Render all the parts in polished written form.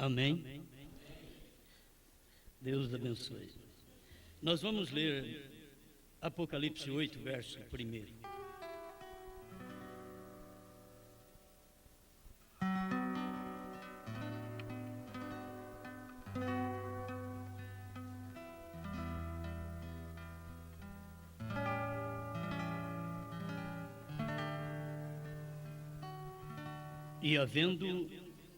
Amém? Deus abençoe. Nós vamos ler Apocalipse 8, verso 1. E havendo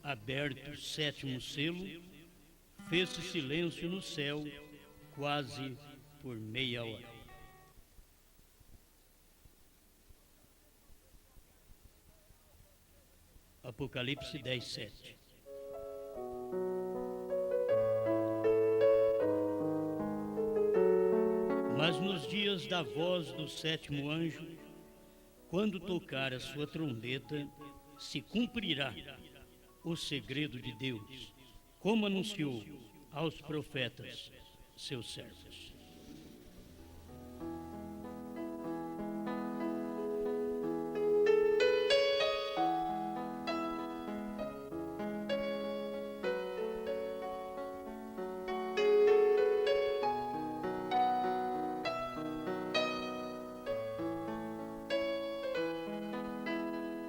aberto o sétimo selo, fez-se silêncio no céu quase por meia hora. Apocalipse 10, 7. Mas nos dias da voz do sétimo anjo, quando tocar a sua trombeta, se cumprirá o segredo de Deus, como anunciou aos profetas, seus servos.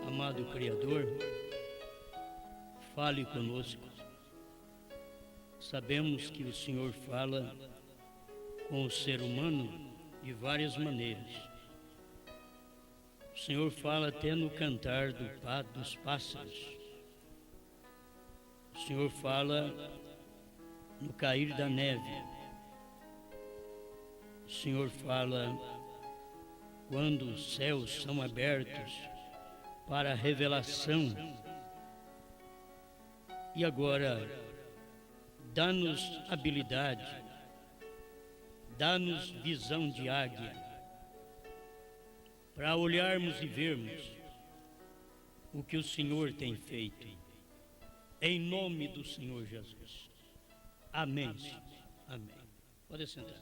Amado Criador, fale conosco. Sabemos que o Senhor fala com o ser humano de várias maneiras. O Senhor fala até no cantar dos pássaros. O Senhor fala no cair da neve. O Senhor fala quando os céus são abertos para a revelação. E agora, dá-nos habilidade, dá-nos visão de águia, para olharmos e vermos o que o Senhor tem feito, em nome do Senhor Jesus. Amém. Amém. Pode sentar.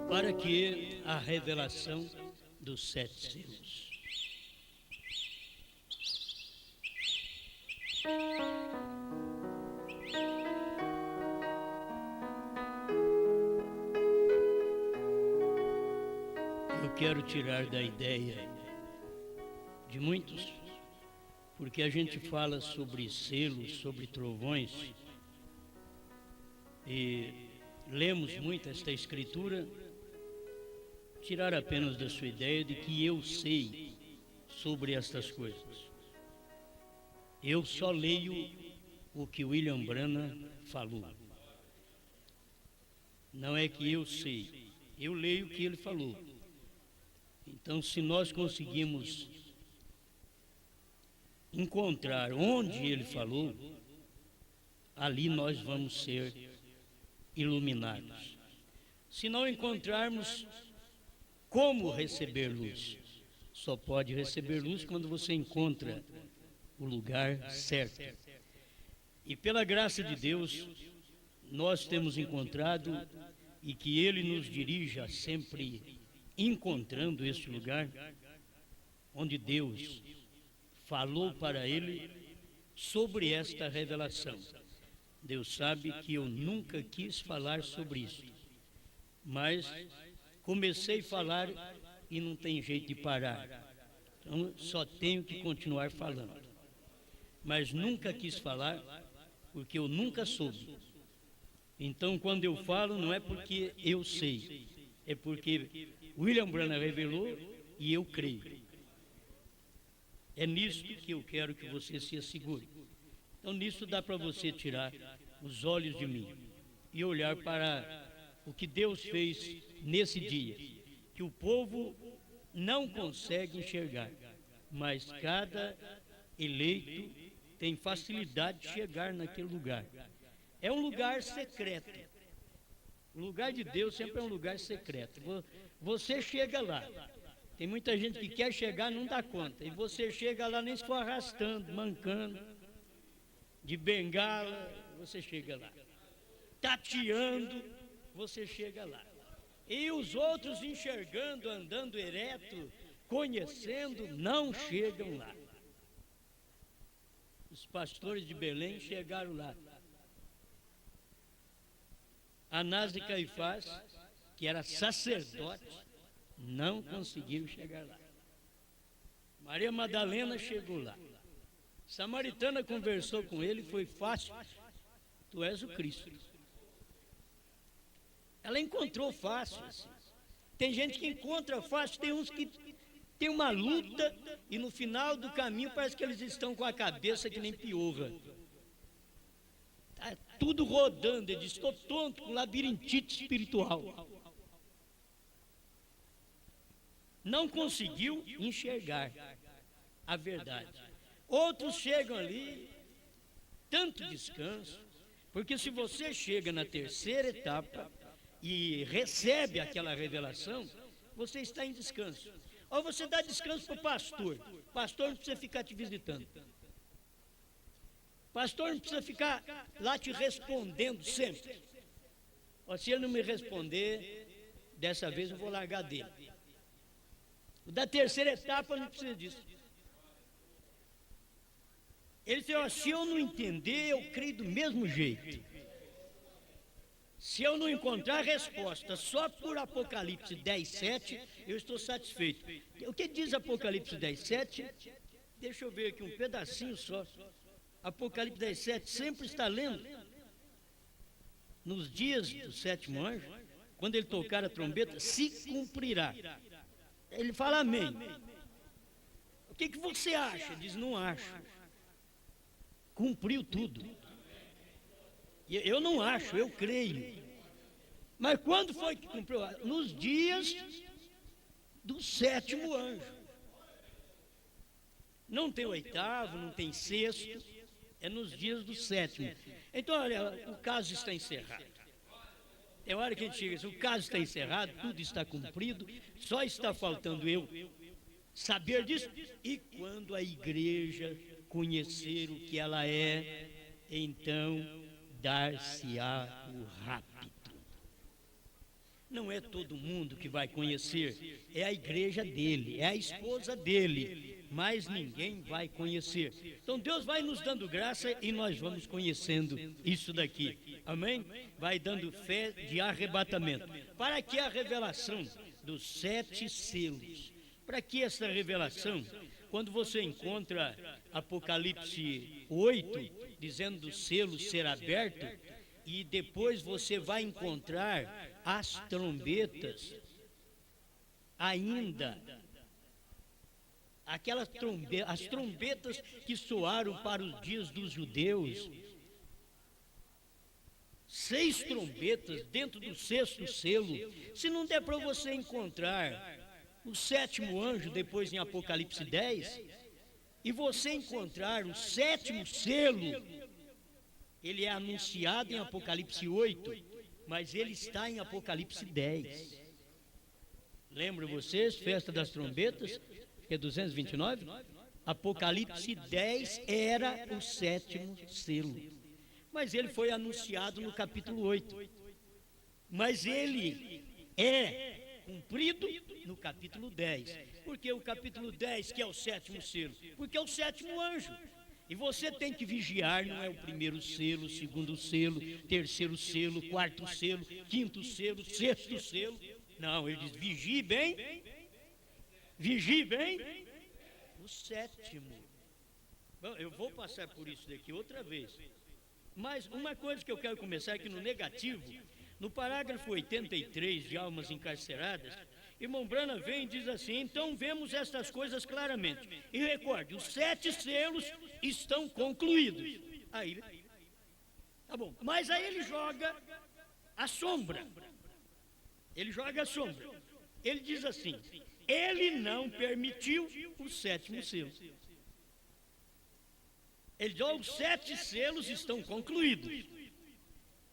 Para que a revelação dos 7 selos. Eu quero tirar da ideia de muitos, porque a gente fala sobre selos, sobre trovões, e lemos muito esta escritura, tirar apenas da sua ideia de que eu sei sobre estas coisas. Eu só leio o que William Branham falou. Não é que eu sei, eu leio o que ele falou. Então, se nós conseguimos encontrar onde ele falou, ali nós vamos ser iluminados. Se não encontrarmos como receber luz, só pode receber luz quando você encontra o lugar certo. E pela graça de Deus, nós temos encontrado, e que Ele nos dirija sempre encontrando este lugar, onde Deus falou para ele sobre esta revelação. Deus sabe que eu nunca quis falar sobre isso, mas comecei a falar e não tem jeito de parar. Então, só tenho que continuar falando. Mas nunca quis falar, porque eu nunca soube. Então, quando eu falo, não é porque eu sei, é porque William Branham revelou e eu creio. É nisso que eu quero que você se assegure. Então, nisso dá para você tirar os olhos de mim e olhar para o que Deus fez nesse dia, que o povo não consegue enxergar, mas cada eleito tem facilidade de chegar naquele lugar. É um lugar secreto. O lugar de Deus sempre é um lugar secreto. Você chega lá. Tem muita gente que quer chegar e não dá conta. E você chega lá nem se for arrastando, mancando, de bengala, você chega lá. Tateando, você chega lá. E os outros enxergando, andando ereto, conhecendo, não chegam lá. Os pastores de Belém chegaram lá. Anás e Caifás, que era sacerdote, não conseguiram chegar lá. Maria Madalena chegou lá. Samaritana conversou com ele, foi fácil. Tu és o Cristo. Ela encontrou fácil. Assim. Tem gente que encontra fácil, tem uns que tem uma luta e no final do caminho parece que eles estão com a cabeça que nem piorra. Está tudo rodando, ele diz, estou tonto, com labirintite espiritual. Não conseguiu enxergar a verdade. Outros chegam ali, tanto descanso, porque se você chega na terceira etapa e recebe aquela revelação, você está em descanso. Ou você dá descanso para o pastor não precisa ficar te visitando. Pastor não precisa ficar lá te respondendo sempre. Ou se ele não me responder, dessa vez eu vou largar dele. O da terceira etapa não precisa disso. Ele disse, ó, se eu não entender, eu creio do mesmo jeito. Se eu não encontrar resposta só por Apocalipse 10:7, eu estou satisfeito. O que diz Apocalipse 10:7? Deixa eu ver aqui um pedacinho só. Apocalipse 10:7, sempre está lendo. Nos dias do sétimo anjo, quando ele tocar a trombeta, se cumprirá. Ele fala amém. O que você acha? Diz, não acho. Cumpriu tudo. Eu não acho, eu creio. Mas quando foi que cumpriu? Nos dias do sétimo anjo. Não tem oitavo, não tem sexto, é nos dias do sétimo. Então, olha, o caso está encerrado. Tem hora que a gente chega assim, o caso está encerrado, tudo está cumprido, só está faltando eu saber disso. E quando a igreja conhecer o que ela é, então dar-se-á o rapto. Não é todo mundo que vai conhecer, é a igreja dele, é a esposa dele, mas ninguém vai conhecer. Então Deus vai nos dando graça e nós vamos conhecendo isso daqui, amém? Vai dando fé de arrebatamento. Para que a revelação dos 7 selos? Para que essa revelação? Quando você encontra Apocalipse 8, dizendo do selo ser aberto, e depois você vai encontrar as trombetas, ainda, as trombetas que soaram para os dias dos judeus, 6 trombetas dentro do 6º selo. Se não der para você encontrar o 7º anjo depois em Apocalipse 10, e você encontrar o 7º selo, ele é anunciado em Apocalipse 8, mas ele está em Apocalipse 10. Lembram vocês, festa das trombetas, que é 229? Apocalipse 10 era o 7º selo, mas ele foi anunciado no capítulo 8. Mas ele é cumprido no capítulo 10. Porque o capítulo 10, que é o 7º selo? Porque é o 7º anjo. E você tem que vigiar, não é o 1º selo, 2º selo, 3º selo, 4º selo, 5º selo, 6º selo. Não, ele diz, vigie bem, o 7º. Bom, eu vou passar por isso daqui outra vez. Mas uma coisa que eu quero começar aqui no negativo, no parágrafo 83 de Almas Encarceradas, irmão Branham vem e diz assim, então vemos estas coisas claramente. E recorde, os 7 selos estão concluídos. Aí, tá bom, mas aí ele joga a sombra. Ele joga a sombra. Ele diz assim, ele não permitiu o 7º selo. Ele diz, os 7 selos estão concluídos.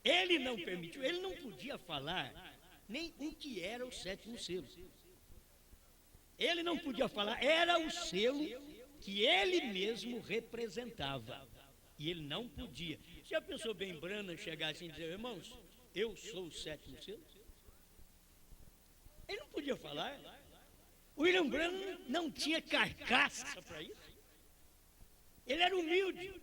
Ele não permitiu, ele não podia falar nem o que era o 7º selo. Ele não podia falar, era o selo que ele mesmo representava. E ele não podia. Se a pessoa bem brana chegar assim e dizer, irmãos, eu sou o 7º selo? Ele não podia falar. William Branham não tinha carcaça para isso. Ele era humilde.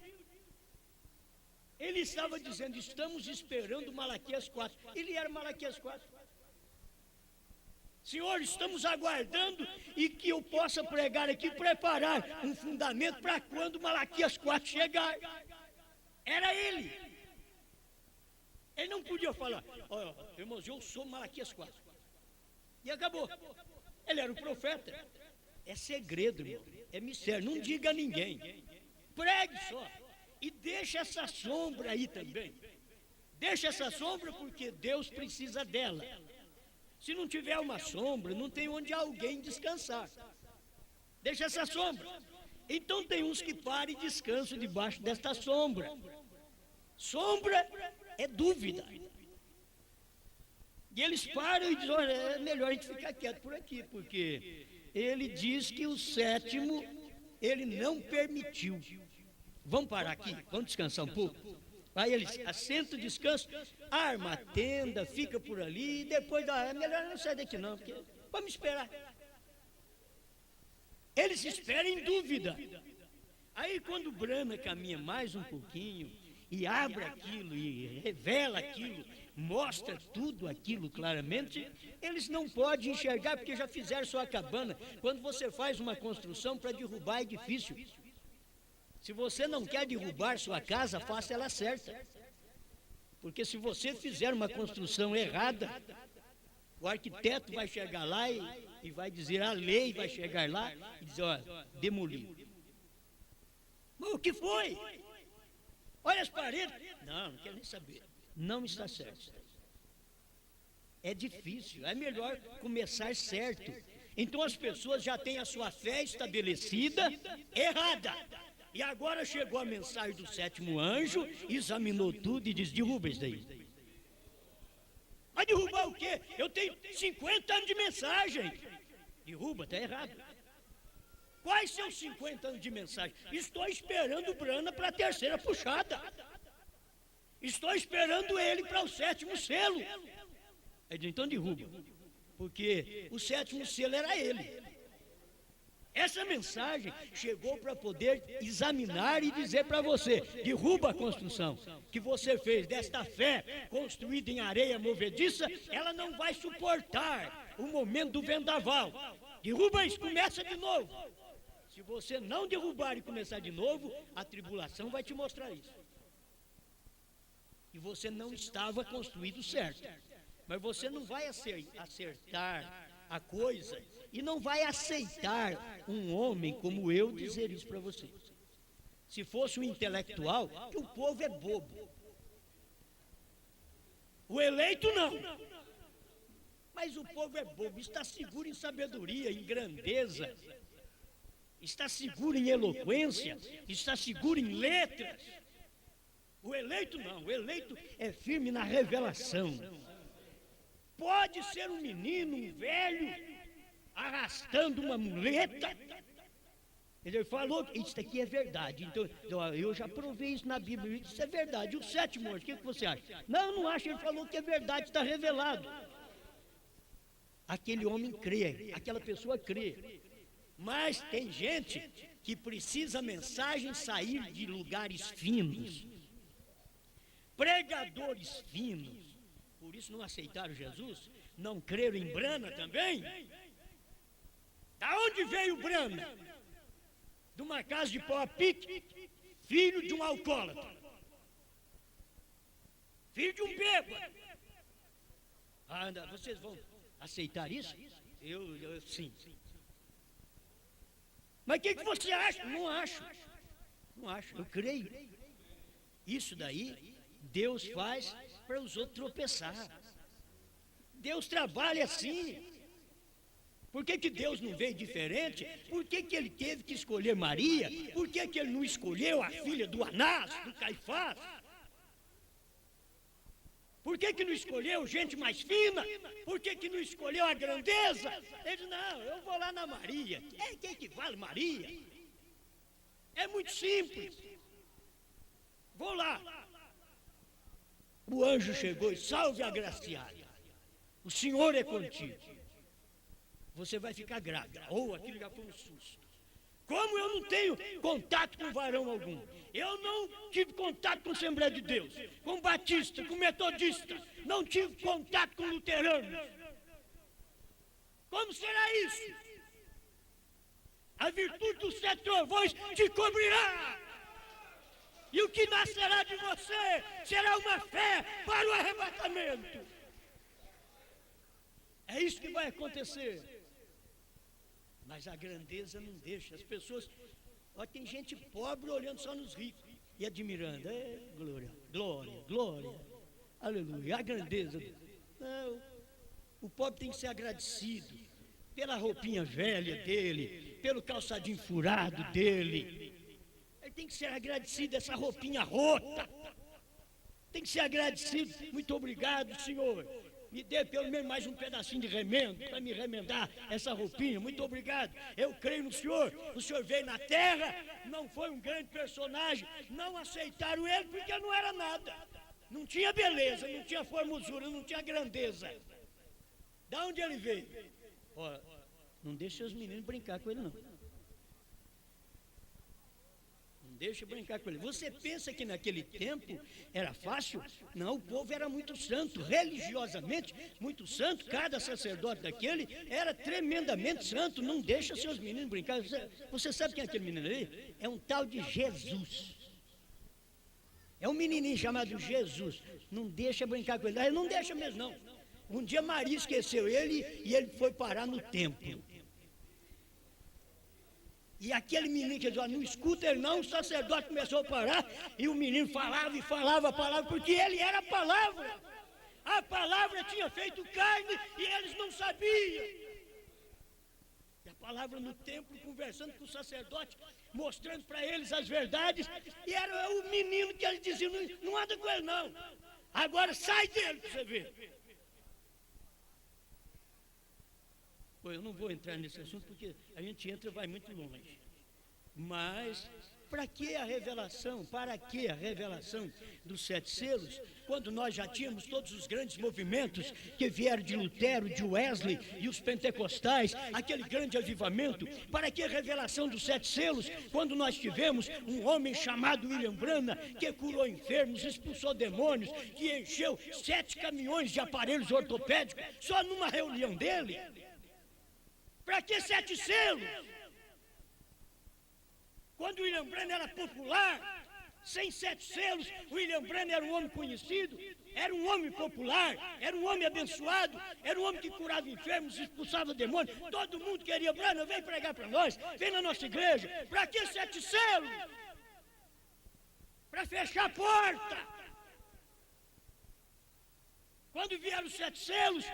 Ele estava dizendo, estamos esperando Malaquias 4. Ele era Malaquias 4. Senhor, estamos aguardando e que eu possa pregar aqui, preparar um fundamento para quando Malaquias 4 chegar. Era ele. Ele não podia falar, ó, irmãos, eu sou Malaquias 4. E acabou. Ele era o profeta. É segredo, irmão. É mistério. Não diga a ninguém. Pregue só. E deixa essa sombra aí também. Deixa essa sombra porque Deus precisa dela. Se não tiver uma sombra, não tem onde alguém descansar. Deixa essa sombra. Então tem uns que param e descansam debaixo desta sombra. Sombra é dúvida. E eles param e dizem, olha, é melhor a gente ficar quieto por aqui, porque ele diz que o sétimo, ele não permitiu. Vamos parar aqui, vamos descansar um pouco. Aí eles assentam, descansam, arma a tenda, fica por ali, e depois é melhor não sair daqui não, porque vamos esperar. Eles esperam em dúvida. Aí quando Branham caminha mais um pouquinho, e abre aquilo, e revela aquilo, mostra tudo aquilo claramente, eles não podem enxergar, porque já fizeram sua cabana. Quando você faz uma construção para derrubar é difícil. Se você não quer derrubar sua casa, faça ela certa. Porque se você fizer uma construção errada, o arquiteto vai chegar lá e vai dizer, a lei vai chegar lá e dizer, ó, demoliu. Mas o que foi? Olha as paredes. Não quero nem saber. Não está certo. É difícil, é melhor começar certo. Então as pessoas já têm a sua fé estabelecida errada. E agora chegou a mensagem do sétimo anjo, examinou tudo e diz, derruba isso daí. Vai derrubar o quê? Eu tenho 50 anos de mensagem. Derruba, está errado. Quais são os 50 anos de mensagem? Estou esperando o Branham para a terceira puxada. Estou esperando ele para o sétimo selo. Então derruba. Porque o sétimo selo era ele. Essa mensagem chegou para poder examinar e dizer para você, derruba a construção que você fez desta fé construída em areia movediça, ela não vai suportar o momento do vendaval. Derruba isso, começa de novo. Se você não derrubar e começar de novo, a tribulação vai te mostrar isso. E você não estava construído certo. Mas você não vai acertar a coisa e não vai aceitar um homem como eu dizer isso para você. Se fosse um intelectual, que o povo é bobo. O eleito não. Mas o povo é bobo, está seguro em sabedoria, em grandeza, está seguro em eloquência, está seguro em letras. O eleito não, o eleito é firme na revelação. Pode ser um menino, um velho, arrastando uma muleta. Ele falou, isso aqui é verdade. Então, eu já provei isso na Bíblia, isso é verdade. O sétimo anjo, o que você acha? Não, não acho, ele falou que é verdade, está revelado. Aquele homem crê, aquela pessoa crê. Mas tem gente que precisa a mensagem sair de lugares finos. Pregadores finos. Por isso não aceitaram Jesus? Não creram em Branham também? Da onde veio Branham? De uma casa de pau a pique, filho de um alcoólatra. Filho de um bêbado. Vocês vão aceitar isso? Eu sim. Mas o que você acha? Não acho. Não acho, eu creio. Isso daí, Deus faz para os outros tropeçar. Deus trabalha assim. Por que Deus não veio diferente? Por que ele teve que escolher Maria? Por que ele não escolheu a filha do Anás, do Caifás? Por que não escolheu gente mais fina? Por que não escolheu a grandeza? Ele disse, não, eu vou lá na Maria. Quem que vale Maria? É muito simples. Vou lá. O anjo chegou e salve a agraciada. O Senhor é contigo. você vai ficar grávida. Ou aquilo já foi um susto. Como eu não tenho contato com varão algum, eu não tive contato com Assembleia de Deus, com Batista, com Metodista, não tive contato com luteranos. Como será isso? A virtude dos 7 trovões te cobrirá. E o que nascerá de você será uma fé para o arrebatamento. É isso que vai acontecer. Mas a grandeza não deixa. As pessoas... Ó, tem gente pobre olhando só nos ricos e admirando. É, glória, glória, glória. Aleluia. A grandeza. Não. O pobre tem que ser agradecido pela roupinha velha dele, pelo calçadinho furado dele. Ele tem que ser agradecido, essa roupinha rota. Tem que ser agradecido. Muito obrigado, Senhor. Me dê pelo menos mais um pedacinho de remendo para me remendar essa roupinha. Muito obrigado. Eu creio no Senhor. O Senhor veio na terra, não foi um grande personagem. Não aceitaram ele porque não era nada. Não tinha beleza, não tinha formosura, não tinha grandeza. Da onde ele veio? Ó, não deixe os meninos brincar com ele, não. Não deixe brincar com ele. Você pensa que naquele tempo era fácil? Não, o povo era muito santo, religiosamente muito santo. Cada sacerdote daquele era tremendamente santo. Não deixa seus meninos brincar. Você sabe quem é aquele menino ali? É um tal de Jesus. É um menininho chamado Jesus. Não deixa brincar com ele. Ele não deixa mesmo, não. Um dia Maria esqueceu ele e ele foi parar no templo. E aquele menino que dizia, não escuta ele não, o sacerdote começou a parar e o menino falava e falava a palavra, porque ele era a palavra. A palavra tinha feito carne e eles não sabiam. E a palavra no templo, conversando com o sacerdote, mostrando para eles as verdades, e era o menino que eles diziam, não anda com ele não. Agora sai dele para você ver. Pô, eu não vou entrar nesse assunto porque a gente entra e vai muito longe. Mas, para que a revelação? Para que a revelação dos 7 selos? Quando nós já tínhamos todos os grandes movimentos que vieram de Lutero, de Wesley e os pentecostais, aquele grande avivamento. Para que a revelação dos 7 selos? Quando nós tivemos um homem chamado William Branham, que curou enfermos, expulsou demônios, que encheu 7 caminhões de aparelhos ortopédicos só numa reunião dele. Para que 7 selos? Quando William Branham era popular, sem 7 selos, William Branham era um homem conhecido, era um homem popular, era um homem abençoado, era um homem que curava enfermos, expulsava demônios. Todo mundo queria, Branham, vem pregar para nós, vem na nossa igreja. Para que 7 selos? Para fechar a porta. Quando vieram os 7 selos,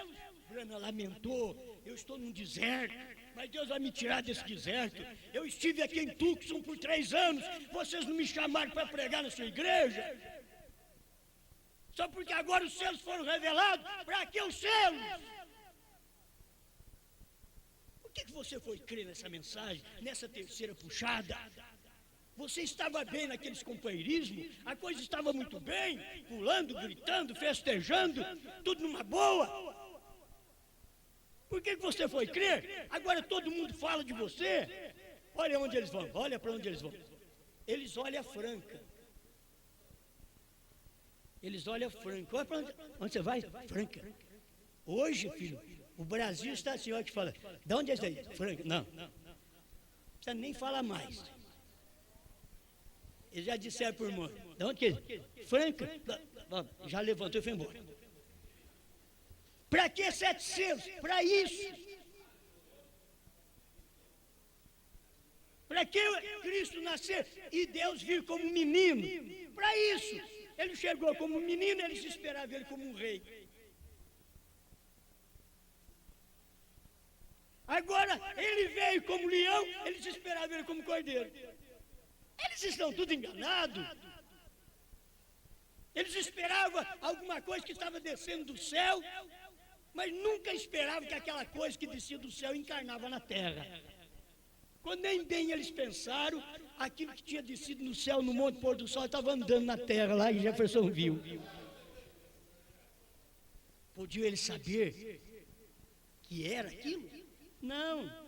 Branham lamentou, eu estou num deserto, mas Deus vai me tirar desse deserto. Eu estive aqui em Tucson por 3 anos, vocês não me chamaram para pregar na sua igreja. Só porque agora os selos foram revelados, para que os selos? Por que você foi crer nessa mensagem, nessa terceira puxada? Você estava bem naqueles companheirismos, a coisa estava muito bem, pulando, gritando, festejando, tudo numa boa. Por que você foi crer? Agora todo mundo fala de você. Olha onde eles vão, olha para onde eles vão. Eles olham a Franca. Eles olham a Franca. Olha para onde você vai? Franca. Hoje, filho, o Brasil está assim, olha que fala. De onde é isso aí? Franca. Não. Não precisa nem falar mais. Eles já disseram por irmão. De onde que é? Franca. Já levantou e foi embora. Para que 7 selos? Para isso. Para que Cristo nascer e Deus vir como um menino? Para isso. Ele chegou como um menino, eles esperavam ele como um rei. Agora, ele veio como leão, eles esperavam ele como cordeiro. Eles estão tudo enganados. Eles esperavam alguma coisa que estava descendo do céu, mas nunca esperavam que aquela coisa que descia do céu encarnava na terra. Quando nem bem eles pensaram, aquilo que tinha descido no céu, no Monte Pôr do Sol, estava andando na terra lá e Jefferson viu. Podiam eles saber que era aquilo? Não.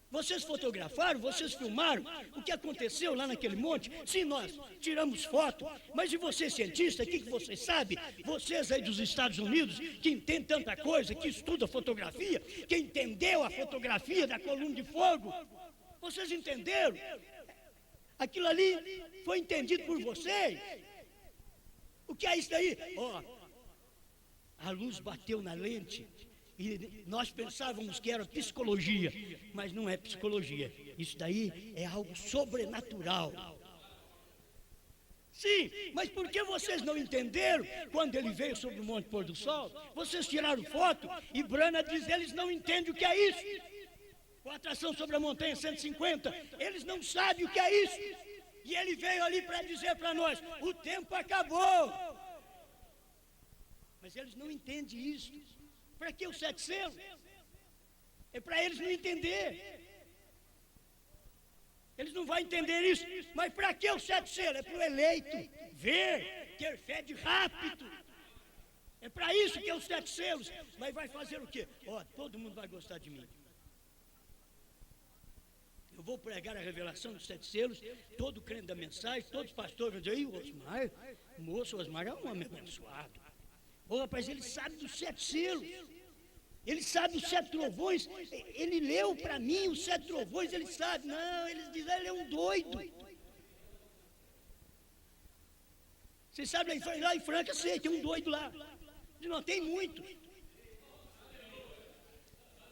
Vocês fotografaram, vocês filmaram o que aconteceu lá naquele monte? Sim, nós tiramos foto, mas e você, cientista, o que vocês sabem? Vocês aí dos Estados Unidos, que entendem tanta coisa, que estuda fotografia, que entendeu a fotografia da coluna de fogo, vocês entenderam? Aquilo ali foi entendido por vocês. O que é isso daí? Ó, a luz bateu na lente. E nós pensávamos que era psicologia, mas não é psicologia. Isso daí é algo sobrenatural. Sim, mas por que vocês não entenderam quando ele veio sobre o Monte Pôr do Sol? Vocês tiraram foto e Brana diz, eles não entendem o que é isso. Com a atração sobre a montanha 150, eles não sabem o que é isso. E ele veio ali para dizer para nós, o tempo acabou. Mas eles não entendem isso. Para que os 7 selos? É para eles não entender. Eles não vão entender isso. Mas para que os 7 selos? É para o eleito ver, ter fé de rápido. É para isso que é os 7 selos. Mas vai fazer o quê? Ó, todo mundo vai gostar de mim. Eu vou pregar a revelação dos 7 selos, todo crente da mensagem, todos os pastores vão dizer, Osmar, o moço Osmar é um homem abençoado. Ô rapaz, ele sabe dos 7 selos, ele sabe dos 7 trovões, ele leu para mim os 7 trovões, ele sabe. Não, eles dizem, ele é um doido. Vocês sabem, lá em Franca, sei, tem um doido lá. Não, tem muitos.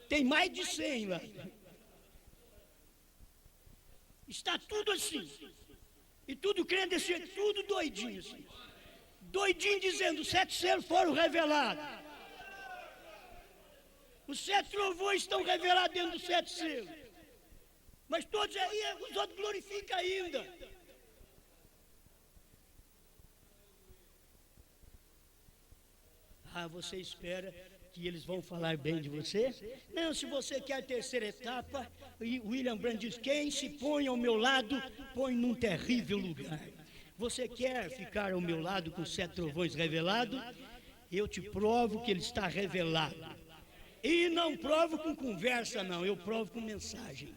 Tem mais de 100 lá. Está tudo assim. E tudo crendo desse jeito, tudo doidinho assim. Doidinho dizendo, os 7 selos foram revelados. Os 7 trovões estão revelados dentro dos 7 selos. Mas todos aí, os outros glorificam ainda. Ah, você espera que eles vão falar bem de você? Não, se você quer a terceira etapa, William Brandt diz, quem se põe ao meu lado, põe num terrível lugar. Você quer ficar ao meu lado com os 7 trovões revelados? Eu te provo que ele está revelado. E não provo com conversa, não, eu provo com mensagem.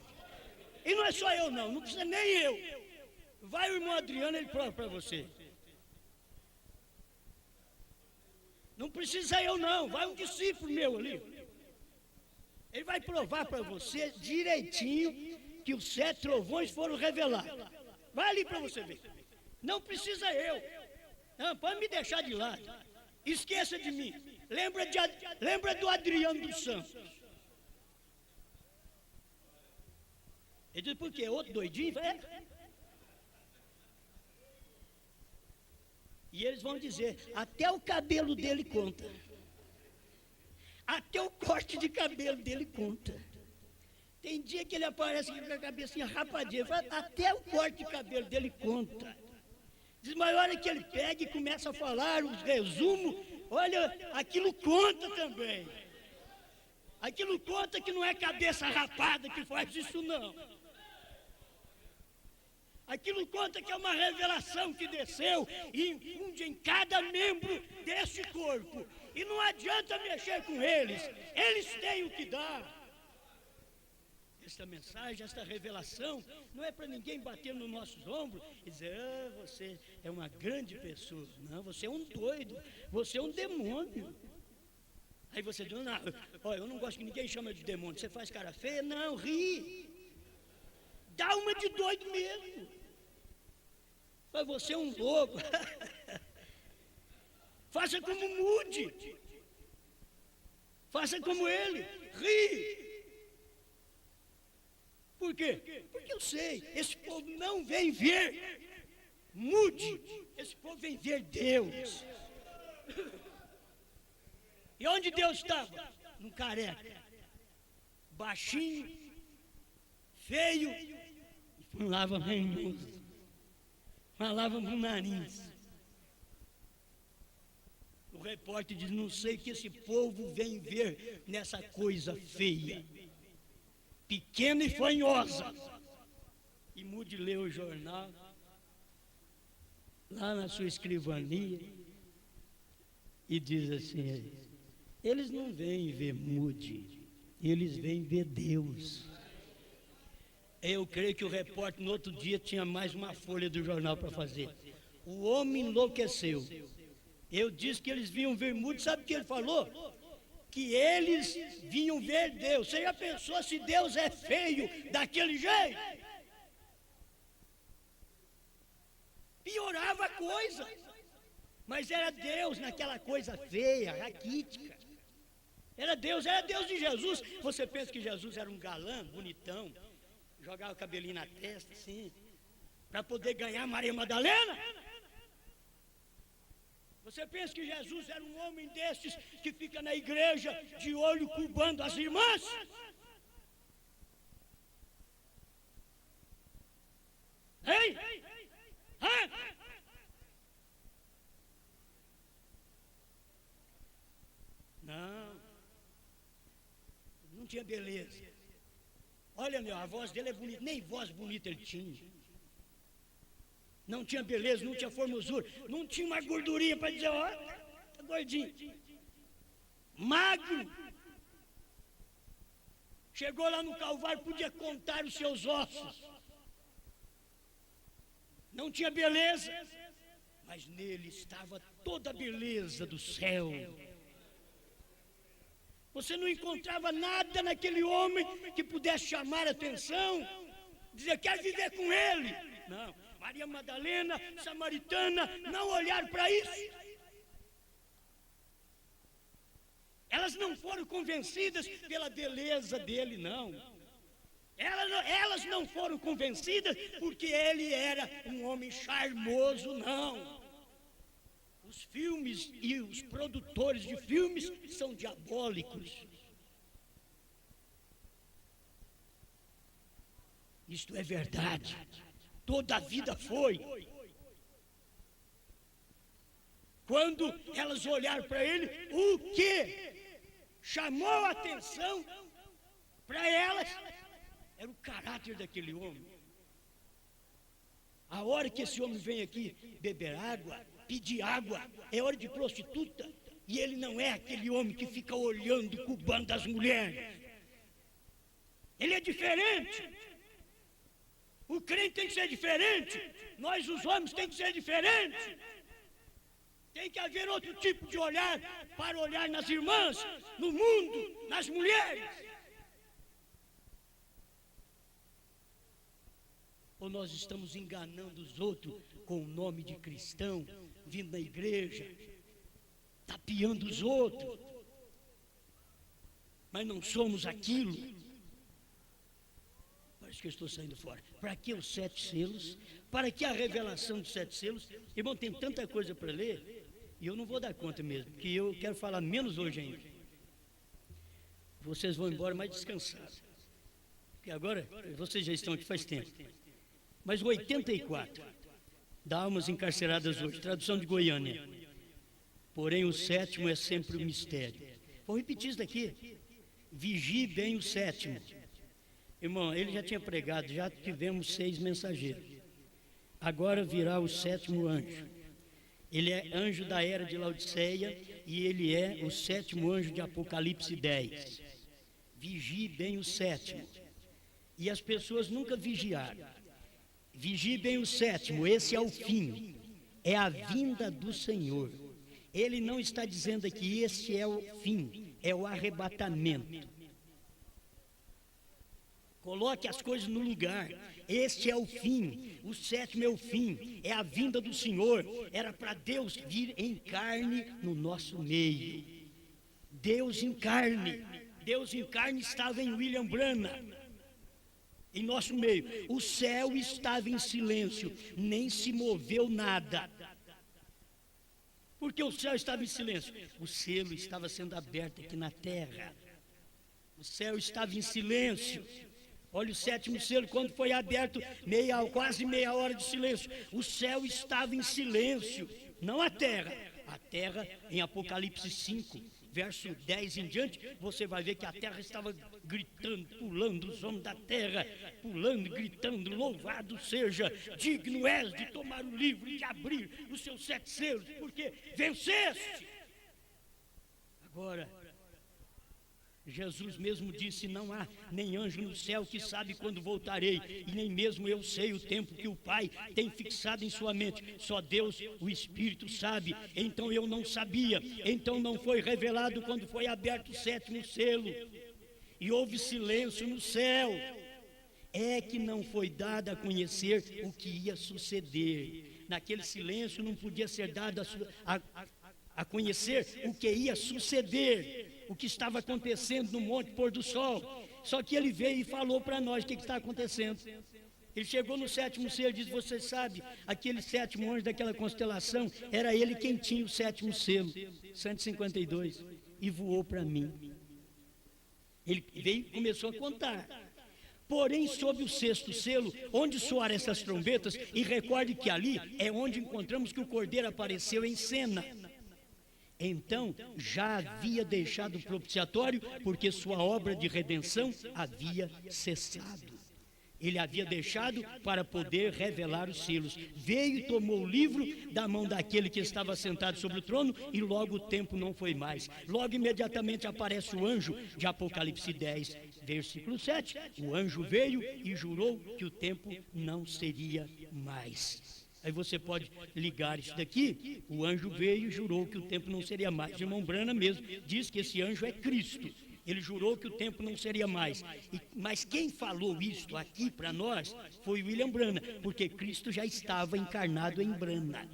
E não é só eu, não precisa nem eu. Vai o irmão Adriano, ele prova para você. Não precisa eu, não, vai um discípulo meu ali. Ele vai provar para você direitinho que os 7 trovões foram revelados. Vai ali para você ver. Não precisa eu. Não, pode me deixar de lado. Esqueça de mim. Lembra do Adriano dos Santos. Ele diz, por quê? Outro doidinho? E eles vão dizer, até o cabelo dele conta. Até o corte de cabelo dele conta. Tem dia que ele aparece com a cabecinha rapadinha. Até o corte de cabelo dele conta. Diz, mas olha que ele pega e começa a falar os resumos. Olha, aquilo conta também. Aquilo conta que não é cabeça rapada que faz isso, não. Aquilo conta que é uma revelação que desceu e infunde em cada membro desse corpo. E não adianta mexer com eles. Eles têm o que dar. Esta mensagem, esta revelação, não é para ninguém bater nos nossos ombros e dizer, você é uma grande pessoa. Não, você é um doido, você é um demônio. Aí você diz, não, eu não gosto que ninguém chame de demônio. Você faz cara feia? Não, ri. Dá uma de doido mesmo. Mas você é um louco. Faça como Mude. Faça como ele. Ri. Por quê? Porque eu sei, esse povo não vem ver Mude, esse povo vem ver Deus. E onde Deus estava? Num careca, baixinho, feio, e falava ranhoso, falava no nariz. O repórter diz, não sei o que esse povo vem ver nessa coisa feia. Pequena e fanhosa. E Mude leu o jornal, lá na sua escrivania, e diz assim, eles não vêm ver Mude, eles vêm ver Deus. Eu creio que o repórter no outro dia tinha mais uma folha do jornal para fazer. O homem enlouqueceu. Eu disse que eles vinham ver muito, sabe o que ele falou? Que eles vinham ver Deus. Você já pensou se Deus é feio daquele jeito? Piorava a coisa. Mas era Deus naquela coisa feia, raquítica. Era Deus de Jesus. Você pensa que Jesus era um galã, bonitão, jogava o cabelinho na testa, assim, para poder ganhar Maria Madalena? Você pensa que Jesus era um homem desses que fica na igreja de olho cubando as irmãs? Hein? Hã? Não tinha beleza. Olha, a voz dele é bonita, nem voz bonita ele tinha. Não tinha beleza, não tinha formosura, não tinha uma gordurinha para dizer, ó, tá gordinho. Magro. Chegou lá no Calvário, podia contar os seus ossos. Não tinha beleza, mas nele estava toda a beleza do céu. Você não encontrava nada naquele homem que pudesse chamar a atenção, dizer, quer viver com ele. Não, Maria Madalena, samaritana, não olharam para isso. Elas não foram convencidas pela beleza dele, não. Elas não foram convencidas porque ele era um homem charmoso, não. Os filmes e os produtores de filmes são diabólicos. Isto é verdade. Toda a vida foi. Quando elas olharam para ele, o que chamou a atenção para elas era o caráter daquele homem. A hora que esse homem vem aqui beber água, pedir água, é hora de prostituta. E ele não é aquele homem que fica olhando, cubando as mulheres. Ele é diferente. O crente tem que ser diferente. Nós, os homens, tem que ser diferentes. Tem que haver outro tipo de olhar para olhar nas irmãs, no mundo, nas mulheres. Ou nós estamos enganando os outros com o nome de cristão, vindo na igreja, tapeando os outros, mas não somos aquilo. Parece que eu estou saindo fora. Para que os 7 selos? Para que a revelação dos 7 selos? Irmão, tem tanta coisa para ler, e eu não vou dar conta mesmo, que eu quero falar menos hoje ainda. Vocês vão embora mais descansados, porque agora vocês já estão aqui faz tempo. Mas 84 da almas encarceradas hoje, tradução de Goiânia. Porém o 7º é sempre o mistério. Vou repetir isso daqui. Vigie bem o 7º. Irmão, ele já tinha pregado, já tivemos 6 mensageiros. Agora virá o 7º anjo. Ele é anjo da era de Laodiceia e ele é o 7º anjo de Apocalipse 10. Vigie bem o 7º. E as pessoas nunca vigiaram. Vigie bem o 7º, esse é o fim, é a vinda do Senhor. Ele não está dizendo aqui, este é o fim, é o arrebatamento. Coloque as coisas no lugar, este é o fim, o 7º é o fim, é a vinda do Senhor. Era para Deus vir em carne no nosso meio. Deus em carne estava em William Branham. Em nosso meio, o céu estava em silêncio, nem se moveu nada. Por que o céu estava em silêncio? O selo estava sendo aberto aqui na terra. O céu estava em silêncio. Olha o 7º selo, quando foi aberto, quase meia hora de silêncio. O céu estava em silêncio, não a terra. A terra, em Apocalipse 5, verso 10 em diante, você vai ver que a terra estava gritando, pulando, os homens da terra, pulando, gritando, louvado seja, digno és de tomar o livro e de abrir os seus 7 selos, porque venceste. Agora, Jesus mesmo disse: não há nem anjo no céu que sabe quando voltarei, e nem mesmo eu sei o tempo que o Pai tem fixado em sua mente. Só Deus, o Espírito, sabe. Então eu não sabia, então não foi revelado quando foi aberto o 7º selo, e houve silêncio no céu. É que não foi dado a conhecer o que ia suceder. Naquele silêncio não podia ser dado a conhecer o que ia suceder, o que estava acontecendo no Monte Pôr do Sol. Só que ele veio e falou para nós o que está acontecendo. Ele chegou no 7º selo e disse: você sabe, aquele 7º anjo daquela constelação, era ele quem tinha o 7º selo, 152, e voou para mim. Ele veio e começou a contar. Porém, sob o 6º selo, onde soaram essas trombetas, e recorde que ali é onde encontramos que o Cordeiro apareceu em cena. Então, já havia deixado o propiciatório, porque sua obra de redenção havia cessado. Ele havia deixado para poder revelar os selos. Veio e tomou o livro da mão daquele que estava sentado sobre o trono, e logo o tempo não foi mais. Logo imediatamente aparece o anjo de Apocalipse 10, versículo 7. O anjo veio e jurou que o tempo não seria mais. Aí você pode ligar isso daqui. O anjo veio e jurou que o tempo não seria mais. O irmão Branham mesmo diz que esse anjo é Cristo. Ele jurou que o tempo não seria mais. Mas quem falou isto aqui para nós foi William Branham, porque Cristo já estava encarnado em Branham.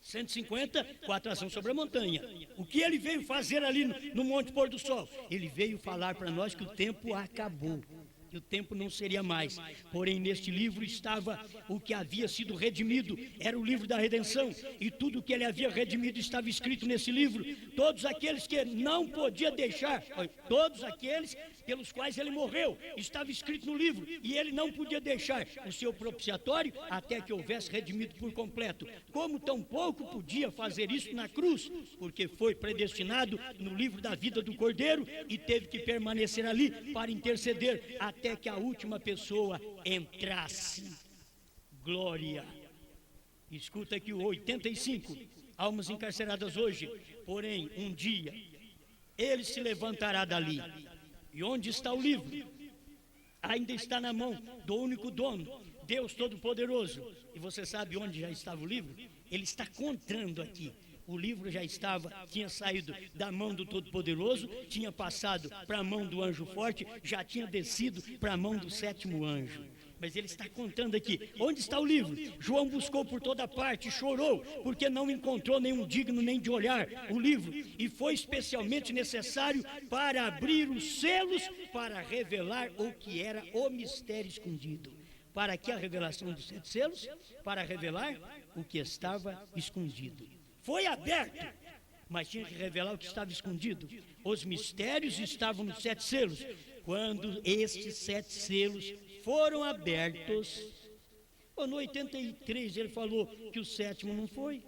150, com a atração sobre a montanha. O que ele veio fazer ali no Monte Pôr do Sol? Ele veio falar para nós que o tempo acabou, que o tempo não seria mais. Porém, neste livro estava o que havia sido redimido, era o livro da redenção, e tudo o que ele havia redimido estava escrito nesse livro. Todos aqueles que não podia deixar, todos aqueles pelos quais ele morreu, estava escrito no livro, e ele não podia deixar o seu propiciatório até que houvesse redimido por completo. Como tampouco podia fazer isso na cruz, porque foi predestinado no livro da vida do Cordeiro e teve que permanecer ali para interceder até que a última pessoa entrasse. Glória! Escuta aqui o 85, almas encarceradas hoje. Porém, um dia, ele se levantará dali. E onde está o livro? Ainda está na mão do único dono, Deus Todo-Poderoso. E você sabe onde já estava o livro? Ele está contando aqui. O livro já tinha saído da mão do Todo-Poderoso, tinha passado para a mão do anjo forte, já tinha descido para a mão do 7º anjo. Mas ele está contando aqui, onde está o livro? João buscou por toda parte, chorou, porque não encontrou nenhum digno nem de olhar o livro, e foi especialmente necessário para abrir os selos, para revelar o que era o mistério escondido. Para que a revelação dos 7 selos? Para revelar o que estava escondido. Foi aberto, mas tinha que revelar o que estava escondido. Os mistérios estavam nos 7 selos. Quando estes 7 selos foram abertos, no 83 ele falou que o 7º não foi.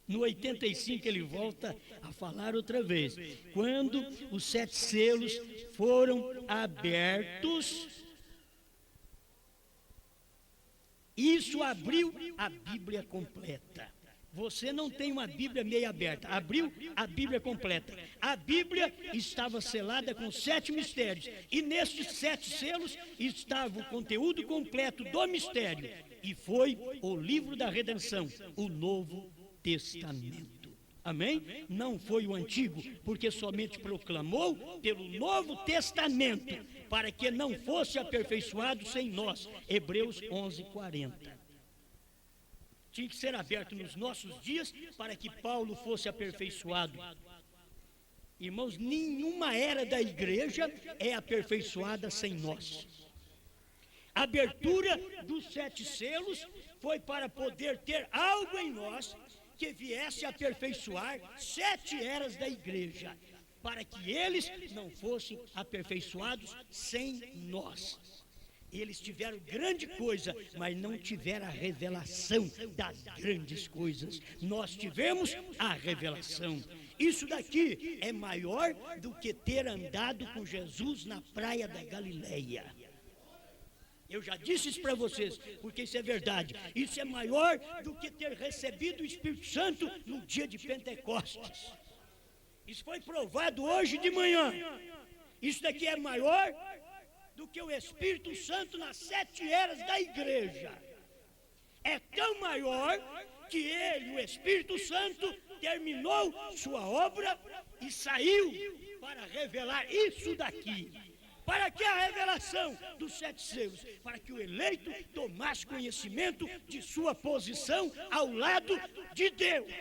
No 85 ele volta a falar outra vez. Quando os 7 selos foram abertos, isso abriu a Bíblia completa. Você não tem uma Bíblia meia aberta, abriu a Bíblia completa. A Bíblia estava selada com 7 mistérios, e nestes 7 selos estava o conteúdo completo do mistério, e foi o livro da redenção, o Novo Testamento. Amém? Não foi o Antigo, porque somente proclamou pelo Novo Testamento, para que não fosse aperfeiçoado sem nós. Hebreus 11:40. Tinha que ser aberto nos nossos dias para que Paulo fosse aperfeiçoado. Irmãos, nenhuma era da igreja é aperfeiçoada sem nós. A abertura dos 7 selos foi para poder ter algo em nós que viesse a aperfeiçoar 7 eras da igreja, para que eles não fossem aperfeiçoados sem nós. Eles tiveram grande coisa, mas não tiveram a revelação das grandes coisas. Nós tivemos a revelação. Isso daqui é maior do que ter andado com Jesus na praia da Galileia. Eu já disse isso para vocês, porque isso é verdade. Isso é maior do que ter recebido o Espírito Santo no dia de Pentecostes. Isso foi provado hoje de manhã. Isso daqui é maior do que o Espírito Santo nas 7 eras da igreja. É tão maior que ele, o Espírito Santo, terminou sua obra e saiu para revelar isso daqui. Para que a revelação dos 7 selos? Para que o eleito tomasse conhecimento de sua posição ao lado de Deus.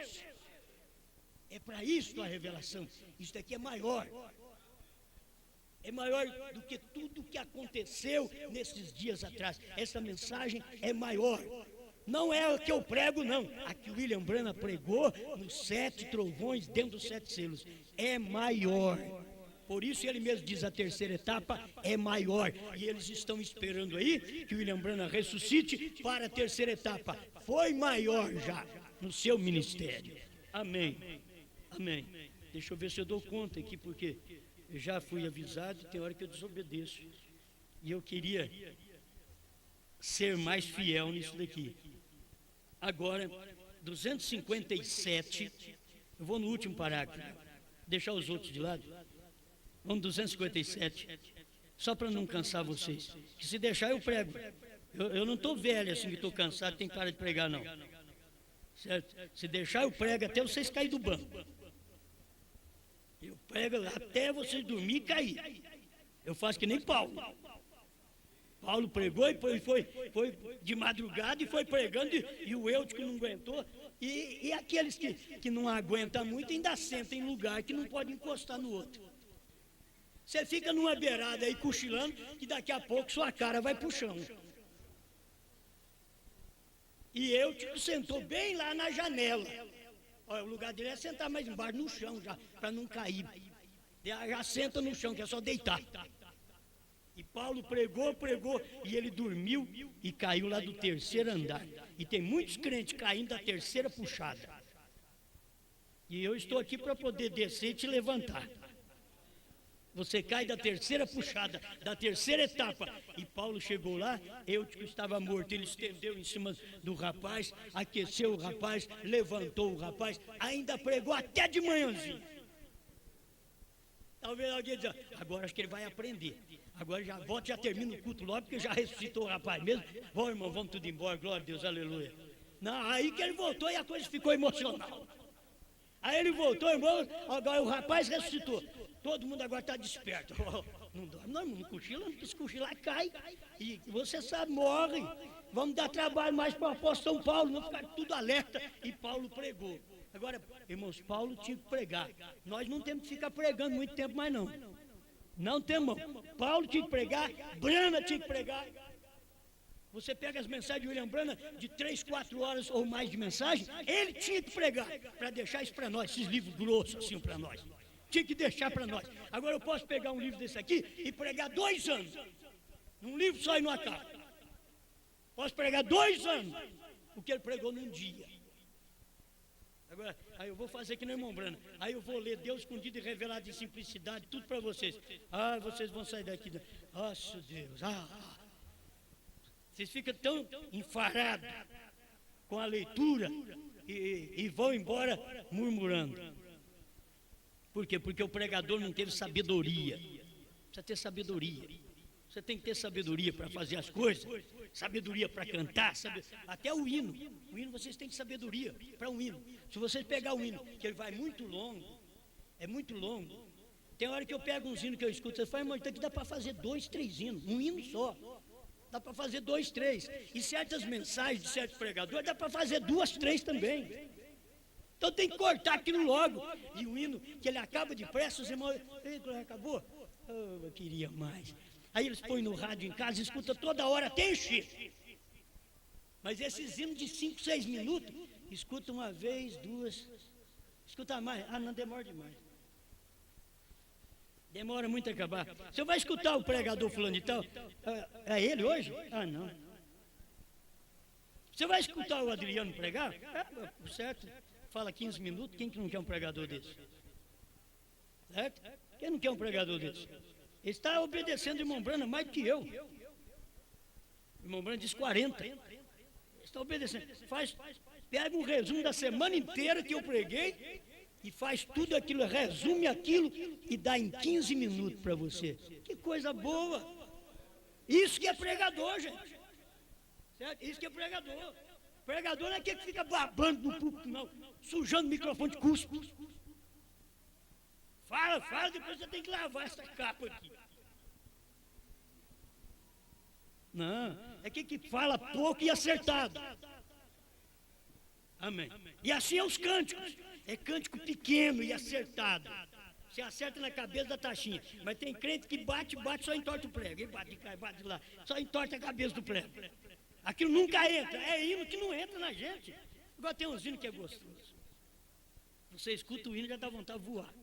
É para isso a revelação. Isso daqui é maior. É maior do que tudo que aconteceu nesses dias atrás. Essa mensagem é maior. Não é a que eu prego, não. A que William Branham pregou nos 7 trovões dentro dos 7 selos. É maior. Por isso ele mesmo diz, a terceira etapa é maior. E eles estão esperando aí que William Branham ressuscite para a terceira etapa. Foi maior já no seu ministério. Amém. Amém. Deixa eu ver se eu dou conta aqui, porque eu já fui avisado e tem hora que eu desobedeço. E eu queria ser mais fiel nisso daqui. Agora, 257, eu vou no último parágrafo, deixar os outros de lado. Vamos 257, só para não cansar vocês. Que se deixar eu prego. Eu não estou velho assim que estou cansado, tem que parar de pregar não. Certo? Se deixar eu prego até vocês caírem do banco. Eu prego até vocês dormir e cair. Eu faço que nem Paulo. Paulo pregou e foi de madrugada e foi pregando e o Eutico não aguentou. E aqueles que não aguentam muito ainda sentam em lugar que não pode encostar no outro. Você fica numa beirada aí cochilando que daqui a pouco sua cara vai pro chão. E Eutico sentou bem lá na janela. Olha, o lugar dele é sentar mais embaixo no chão já, para não cair. Já senta no chão, que é só deitar. E Paulo pregou, e ele dormiu e caiu lá do 3º andar. E tem muitos crentes caindo da 3ª puxada. E eu estou aqui para poder descer e te levantar. Você cai da 3ª puxada, da 3ª etapa. E Paulo chegou lá, Eutico estava morto. Ele estendeu em cima do rapaz, aqueceu o rapaz, levantou o rapaz, ainda pregou até de manhãzinho. Talvez alguém diga, agora acho que ele vai aprender. Agora já volta, já termina o culto logo, porque já ressuscitou o rapaz mesmo. Vamos, irmão, vamos tudo embora, glória a Deus, aleluia. Não, aí que ele voltou e a coisa ficou emocional. Aí ele voltou, irmão, agora o rapaz ressuscitou. Todo mundo agora está desperto. Não dorme, não cochila, se cochilar cai. E você sabe, morre. Vamos dar trabalho mais para o apóstolo São Paulo, não ficar tudo alerta. E Paulo pregou. Agora, irmãos, Paulo tinha que pregar. Nós não temos que ficar pregando muito tempo mais não. Não temos. Paulo tinha que pregar, Branham tinha que pregar. Você pega as mensagens de William Branham de 3, 4 horas ou mais de mensagem, ele tinha que pregar, para deixar isso para nós, esses livros grossos assim para nós. Tinha que deixar para nós. Agora eu posso pegar um livro desse aqui e pregar 2 anos. Num livro só e não acaba. Posso pregar 2 anos, o que ele pregou num dia. Agora, aí eu vou fazer que nem o irmão Branham. Aí eu vou ler Deus escondido e revelado em simplicidade, tudo para vocês. Ah, vocês vão sair daqui. Nossa Deus, vocês ficam tão enfarados com a leitura e vão embora murmurando. Por quê? Porque o pregador não teve sabedoria. Precisa ter sabedoria. Você tem que ter sabedoria para fazer as coisas, sabedoria para cantar, até o hino. O hino vocês têm sabedoria para um hino. Se vocês pegar o hino, que ele vai muito longo, é muito longo. Tem hora que eu pego uns hinos que eu escuto, você fala, irmão, então aqui dá para fazer 2, 3 hinos, um hino só. Dá para fazer 2, 3. E certas mensagens de certos pregadores, dá para fazer 2, 3 também. Então tem que cortar aquilo logo. E o hino, que ele acaba depressa, os irmãos, acabou? Oh, eu queria mais. Aí eles põem no rádio em casa, escuta toda hora até encher. Mas esses hinos de 5, 6 minutos, escuta uma vez, 2, escuta mais. Ah, não, demora demais. Demora muito a acabar. Você vai escutar o pregador fulano e tal? É ele hoje? Ah, não. Você vai escutar o Adriano pregar? Certo. Fala 15 minutos, quem que não quer um pregador desse? Certo? Quem não quer um pregador desse? Ele está obedecendo o irmão Branham mais do que eu. O irmão Branham diz 40. Ele está obedecendo. Pega um resumo da semana inteira que eu preguei e faz tudo aquilo, resume aquilo e dá em 15 minutos para você. Que coisa boa! Isso que é pregador, gente. Certo? Isso que é pregador. Pregador não é aquele que fica babando no púlpito, não, sujando o microfone de cuspo. Fala, depois você tem que lavar essa capa aqui. Não, é aquele que fala pouco e acertado. Amém. E assim é os cânticos. É cântico pequeno e acertado. Você acerta na cabeça da taxinha. Mas tem crente que bate, só entorta o prego. Ele bate de cá, bate de lá. Só entorta a cabeça do prego. Aquilo nunca entra. É hino que não entra na gente. Agora tem uns hinos que é gostoso. Você escuta o hino e já dá vontade de voar.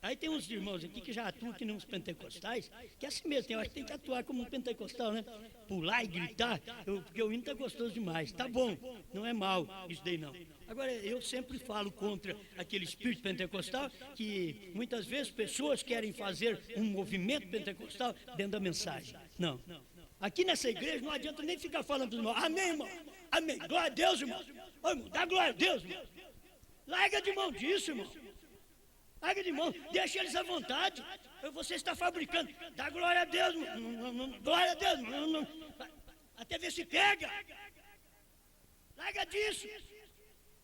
Aí tem uns irmãos aqui que já atuam que nem uns pentecostais, que é assim mesmo, eu acho que tem que atuar como um pentecostal, né? Pular e gritar, porque o hino está gostoso demais. Tá bom, não é mal isso daí não. Agora, eu sempre falo contra aquele espírito pentecostal, que muitas vezes pessoas querem fazer um movimento pentecostal dentro da mensagem. Não. Aqui nessa igreja não adianta nem ficar falando dos irmãos. Amém, irmão? Amém. Glória a Deus, irmão. Ô, irmão, dá glória a Deus, irmão. Larga de mão disso, irmão. Larga de mão, deixa eles à vontade. Você está fabricando. Dá glória a Deus, glória a Deus. Até ver se pega. Larga disso.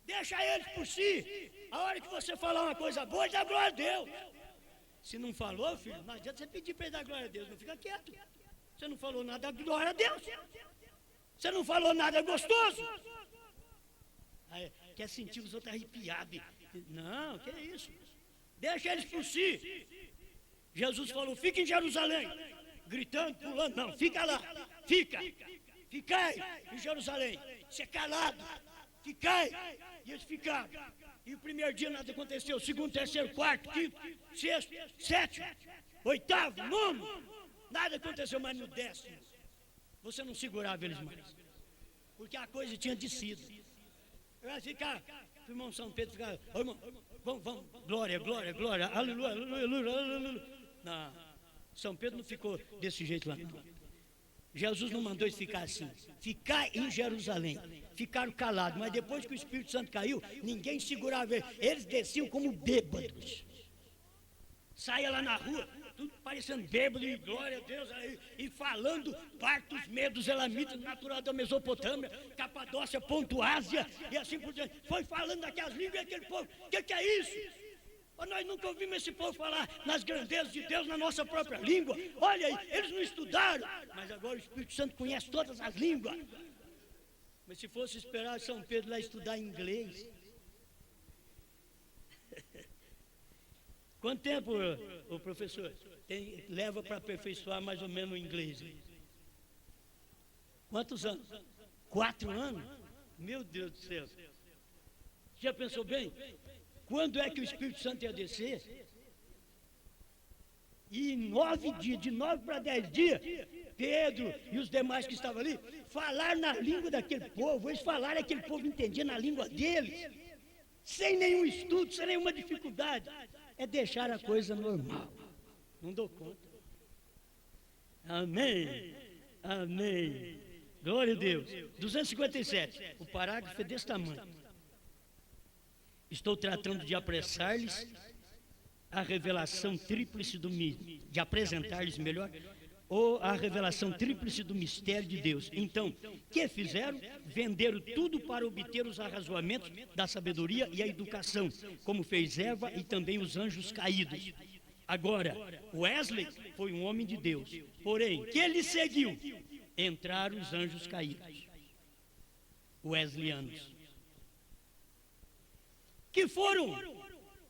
Deixa eles por si. A hora que você falar uma coisa boa, dá glória a Deus. Se não falou, filho, não adianta você pedir para ele dar glória a Deus. Não fica quieto. Você não falou nada, glória a Deus. Você não falou nada gostoso. Aí, quer sentir os outros arrepiados. Não, que é isso. Deixa eles por si. Jesus falou, fica em Jerusalém. Gritando, pulando, não, fica lá. Ficai em Jerusalém. Ser calado. Ficai. E eles ficaram. E o primeiro dia nada aconteceu. O segundo, terceiro, quarto, quinto, sexto, sétimo, oitavo, nono. Nada aconteceu, mas no 10º você não segurava eles mais. Porque a coisa tinha descido. Eu ia ficar, o irmão São Pedro ficava, ô irmão, vamos, glória, aleluia, aleluia. Não, São Pedro não ficou desse jeito lá, não. Jesus não mandou eles ficar assim. Ficar em Jerusalém. Ficaram calados, mas depois que o Espírito Santo caiu, ninguém segurava eles. Eles desciam como bêbados. Saia lá na rua, tudo parecendo bêbado, e glória a Deus, e falando partos, medos, elamitas, natural da Mesopotâmia, Capadócia, Ponto Ásia, e assim por diante. Foi falando daquelas línguas e aquele povo, o que é isso? Nós nunca ouvimos esse povo falar nas grandezas de Deus na nossa própria língua. Olha aí, eles não estudaram, mas agora o Espírito Santo conhece todas as línguas. Mas se fosse esperar São Pedro lá estudar inglês... Quanto tempo, o professor, leva para aperfeiçoar mais ou menos o inglês? Quantos anos? 4 anos? Meu Deus do céu. Já pensou bem? Quando é que o Espírito Santo ia descer? E em 9 dias, de 9 para 10 dias, Pedro e os demais que estavam ali, falaram na língua daquele povo. Eles falaram, aquele povo entendia na língua deles, sem nenhum estudo, sem nenhuma dificuldade. É deixar a coisa normal. Não dou conta. Amém. Amém. Glória a Deus. 257. O parágrafo é desse tamanho. Estou tratando de apressar-lhes a revelação tríplice do de apresentar-lhes melhor, ou a revelação tríplice do mistério de Deus. Então, que fizeram? Venderam tudo para obter os arrazoamentos da sabedoria e a educação, como fez Eva e também os anjos caídos. Agora, Wesley foi um homem de Deus, porém, que ele seguiu? Entraram os anjos caídos, wesleyanos. Que foram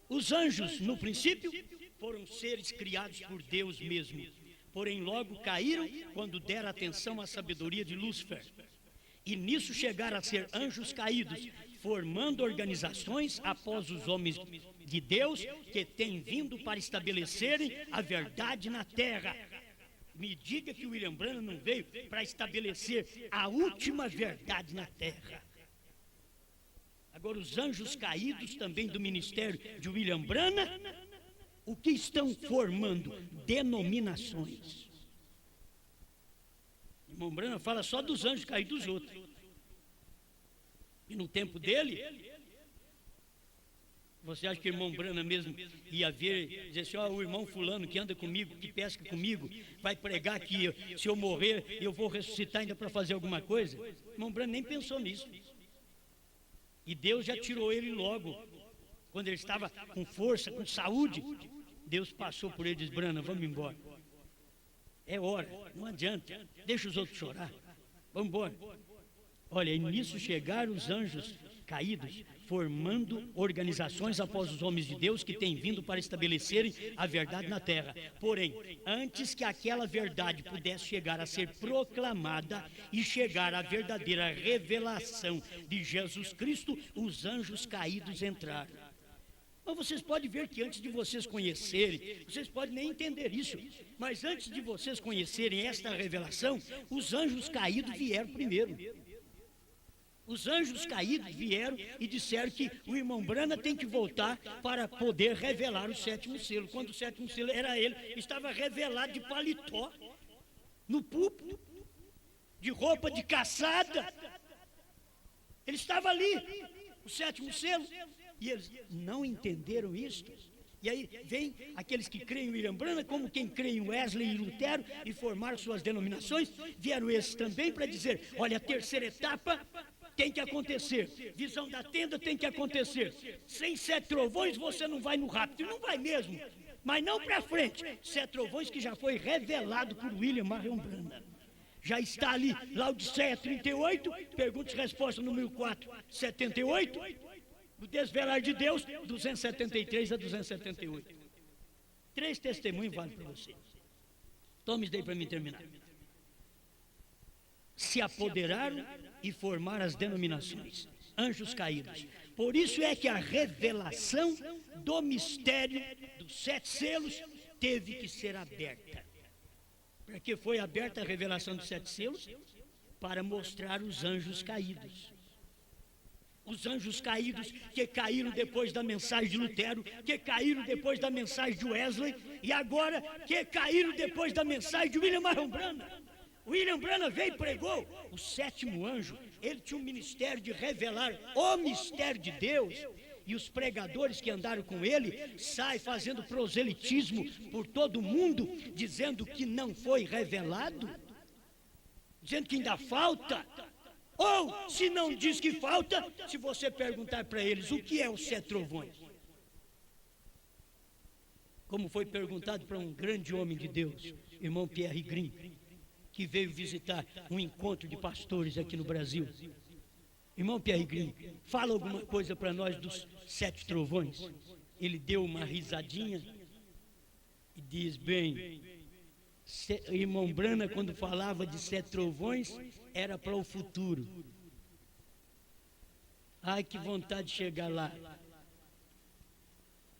os anjos no princípio? Foram seres criados por Deus mesmo. Porém logo caíram quando deram atenção à sabedoria de Lúcifer. E nisso chegaram a ser anjos caídos, formando organizações após os homens de Deus que têm vindo para estabelecerem a verdade na terra. Me diga que o William Branham não veio para estabelecer a última verdade na terra. Agora os anjos caídos também do ministério de William Branham, o que estão formando? Denominações. O irmão Branham fala só dos anjos caídos dos outros. E no tempo dele, Você acha que o irmão Brana mesmo ia ver, dizer assim, ó, o irmão fulano que anda comigo, que pesca comigo, vai pregar que se eu morrer, eu vou ressuscitar ainda para fazer alguma coisa? O irmão Brana nem pensou nisso. E Deus já tirou ele logo. Quando ele estava com força, com saúde, Deus passou por ele e disse, Brana, vamos embora. É hora, não adianta, deixa os outros chorar. Vamos embora. Olha, e nisso chegaram os anjos caídos, formando organizações após os homens de Deus que têm vindo para estabelecerem a verdade na terra. Porém, antes que aquela verdade pudesse chegar a ser proclamada e chegar à verdadeira revelação de Jesus Cristo, os anjos caídos entraram. Mas vocês podem ver que antes de vocês conhecerem, vocês podem nem entender isso, mas antes de vocês conhecerem esta revelação, os anjos caídos vieram primeiro. Os anjos caídos vieram e disseram que o irmão Brana tem que voltar para poder revelar o sétimo selo. Quando o sétimo selo era ele, estava revelado de paletó, no púlpito, de roupa de caçada. Ele estava ali, o sétimo selo, e eles não entenderam isto. E aí vem aqueles que creem em William Branham, como quem crê em Wesley e Lutero, e formaram suas denominações, vieram esses também para dizer, olha, a terceira etapa tem que acontecer, visão da tenda tem que acontecer, sem sete trovões você não vai no rapto, e não vai mesmo, mas não para frente, sete trovões que já foi revelado por William Marion Branham. Já está ali, Laodiceia 38, perguntas e respostas número 4, 78, o desvelar de Deus, 273 a 278. 3 testemunhos valem para você. Tome isso daí para mim terminar. Se apoderaram e formaram as denominações, anjos caídos. Por isso é que a revelação do mistério dos 7 selos teve que ser aberta. Para que foi aberta a revelação dos 7 selos? Para mostrar os anjos caídos. Os anjos caídos que caíram depois da mensagem de Lutero, que caíram depois da mensagem de Wesley, e agora que caíram depois da mensagem de William Marion Branham. William Branham veio e pregou o 7º anjo. Ele tinha um ministério de revelar o mistério de Deus. E os pregadores que andaram com ele saem fazendo proselitismo por todo o mundo, dizendo que não foi revelado, dizendo que ainda falta. Ou, se não diz que falta, se você perguntar para eles o que é os 7 trovões, como foi perguntado para um grande homem de Deus, irmão Pierre Grimm, que veio visitar um encontro de pastores aqui no Brasil. Irmão Pierre Grimm, fala alguma coisa para nós dos 7 trovões. Ele deu uma risadinha e diz, bem, irmão Branham, quando falava de 7 trovões, era para o futuro. Ai, que vontade de chegar lá.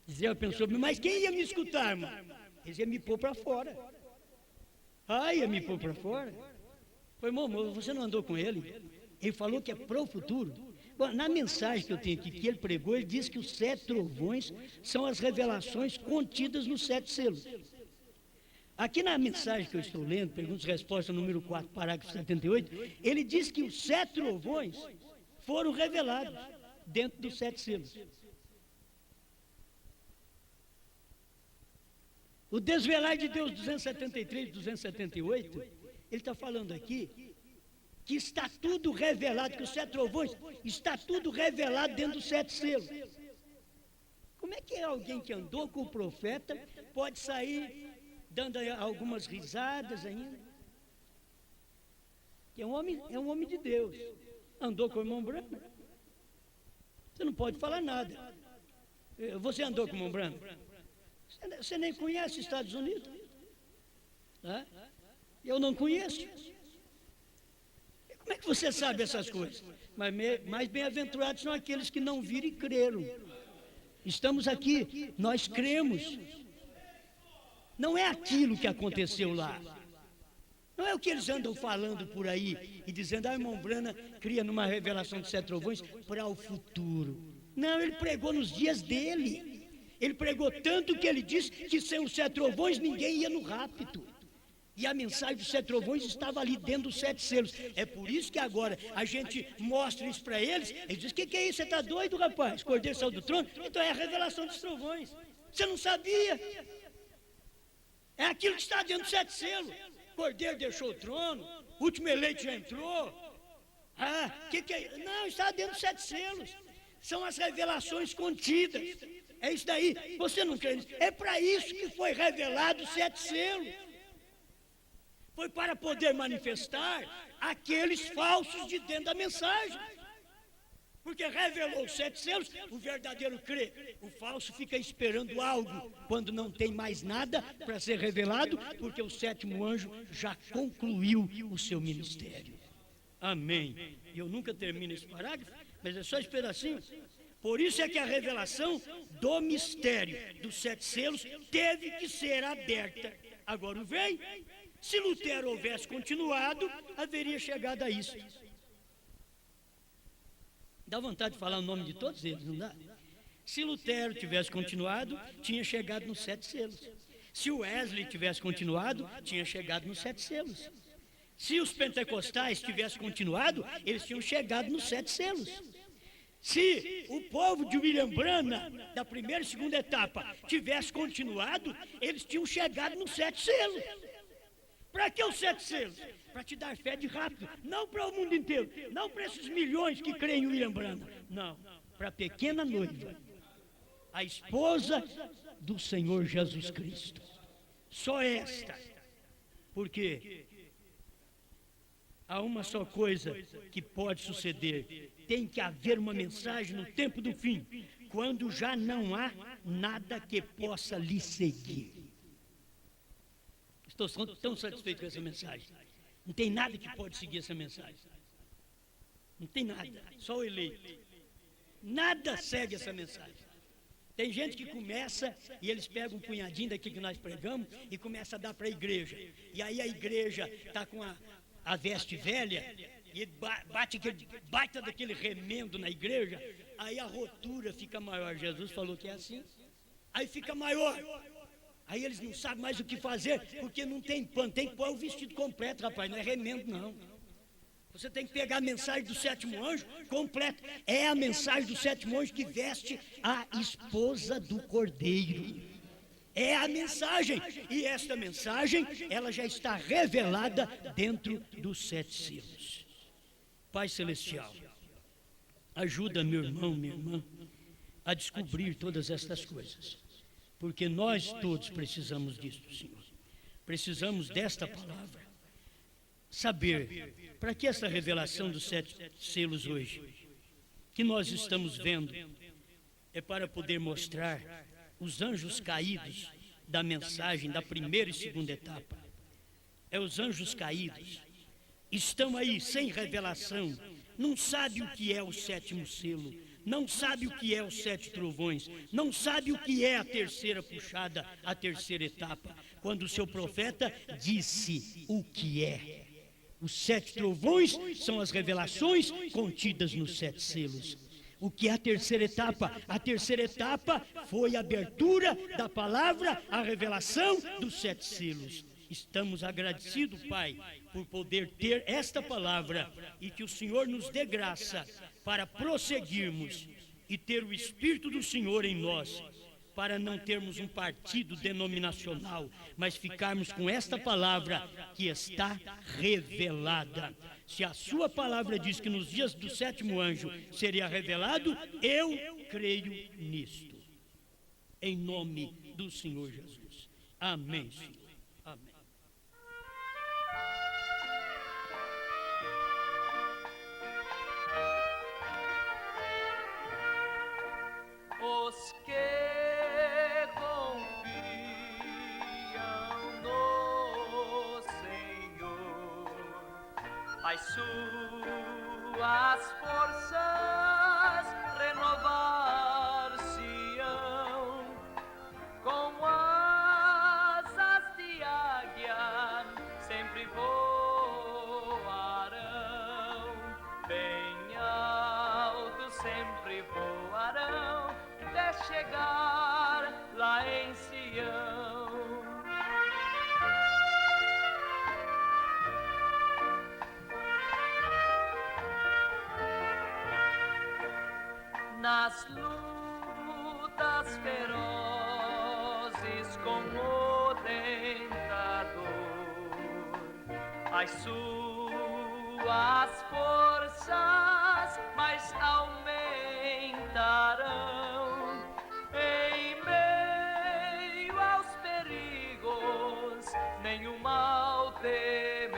Israel pensou, mas quem ia me escutar, irmão? Eles iam me pôr para fora. Ai, ia me pôr para fora. Foi, irmão, você não andou com ele? Ele falou que é para o futuro. Bom, na mensagem que eu tenho aqui, que ele pregou, ele diz que os 7 trovões são as revelações contidas nos 7 selos. Aqui na mensagem que eu estou lendo, perguntas e respostas, número 4, parágrafo 78, ele diz que os 7 trovões foram revelados dentro dos 7 selos. O desvelar de Deus 273, 278, ele está falando aqui que está tudo revelado, que os 7 trovões, está tudo revelado dentro dos 7 selos. Como é que alguém que andou com o profeta pode sair dando algumas risadas ainda? Que é um homem de Deus. Andou com o irmão Branham. Você não pode falar nada. Você andou com o irmão Branham? Você nem conhece os Estados Unidos? Tá? Eu não conheço. Como é que você sabe essas coisas? Mas mais bem-aventurados são aqueles que não viram e creram. Estamos aqui, nós cremos. Não é aquilo que aconteceu lá. Não é o que eles andam falando por aí e dizendo, irmão Branham cria numa revelação de 7 trovões para o futuro. Não, ele pregou nos dias dele. Ele pregou tanto que ele disse que sem os 7 trovões ninguém ia no rapto. E a mensagem dos 7 trovões estava ali dentro dos 7 selos. É por isso que agora a gente mostra isso para eles. Eles dizem, o que é isso? Você está doido, rapaz? Cordeiro saiu do trono? Então é a revelação dos trovões. Você não sabia? É aquilo que está dentro dos 7 selos. Cordeiro deixou o trono, o último eleito já entrou. Que é? Não, está dentro dos 7 selos. São as revelações contidas. É isso daí. Você não crê nisso? É para isso que foi revelado os 7 selos. Foi para poder manifestar aqueles falsos de dentro da mensagem. Porque revelou os 7 selos, o verdadeiro crê. O falso fica esperando algo quando não tem mais nada para ser revelado, porque o 7º anjo já concluiu o seu ministério. Amém. E eu nunca termino esse parágrafo, mas é só esse pedacinho. Por isso é que a revelação do mistério dos 7 selos teve que ser aberta. Agora o vem. Se Lutero houvesse continuado, haveria chegado a isso. Dá vontade de falar o nome de todos eles, não dá? Se Lutero tivesse continuado, tinha chegado nos 7 selos. Se o Wesley tivesse continuado, tinha chegado nos 7 selos. Se os pentecostais tivessem continuado, eles tinham chegado nos 7 selos. Se o povo de William Branham, da primeira e segunda etapa, tivesse continuado, eles tinham chegado nos 7 selos. Para que os 7 selos? Para te dar fé de rápido, não para o mundo inteiro, não para esses milhões que creem em William Branham, não, para a pequena noiva, a esposa do Senhor Jesus Cristo. Só esta, porque há uma só coisa que pode suceder: tem que haver uma mensagem no tempo do fim, quando já não há nada que possa lhe seguir. Estou tão satisfeito com essa mensagem. Não tem nada que pode seguir essa mensagem. Não tem nada, só o eleito. Nada segue essa mensagem. Tem gente que começa e eles pegam um punhadinho daquilo que nós pregamos e começa a dar para a igreja. E aí a igreja está com a veste velha e bate aquele baita daquele remendo na igreja, aí a rotura fica maior. Jesus falou que é assim. Aí fica maior. Aí eles não sabem mais o que fazer, porque não tem pano. Tem que pôr o vestido completo, rapaz, não é remendo, não. Você tem que pegar a mensagem do 7º anjo completa. É a mensagem do 7º anjo que veste a esposa do Cordeiro. É a mensagem. E esta mensagem, ela já está revelada dentro dos 7 selos. Pai Celestial, ajuda meu irmão, minha irmã, a descobrir todas estas coisas. Porque nós todos precisamos disso, Senhor. Precisamos desta palavra. Saber, para que essa revelação dos 7 selos hoje, que nós estamos vendo, é para poder mostrar os anjos caídos da mensagem da primeira e segunda etapa. É os anjos caídos. Estão aí sem revelação, não sabe o que é o 7º selo, não sabe o que é os 7 trovões, não sabe o que é a terceira puxada, a terceira etapa, quando o seu profeta disse o que é. Os 7 trovões são as revelações contidas nos 7 selos. O que é a terceira etapa? A terceira etapa foi a abertura da palavra, a revelação dos 7 selos. Estamos agradecidos, Pai, por poder ter esta palavra e que o Senhor nos dê graça para prosseguirmos e ter o Espírito do Senhor em nós, para não termos um partido denominacional, mas ficarmos com esta palavra que está revelada. Se a sua palavra diz que nos dias do 7º anjo seria revelado, eu creio nisto. Em nome do Senhor Jesus. Amém, Senhor. Amém. Os que confiam no Senhor, as suas forças renovar-se-ão, com asas de águia sempre voarão, bem alto sempre voarão, até chegar lá em Sião. nas lutas ferozes com o tentador, as suas forças mais aumentarão. Em meio aos perigos, nenhum mal temerão.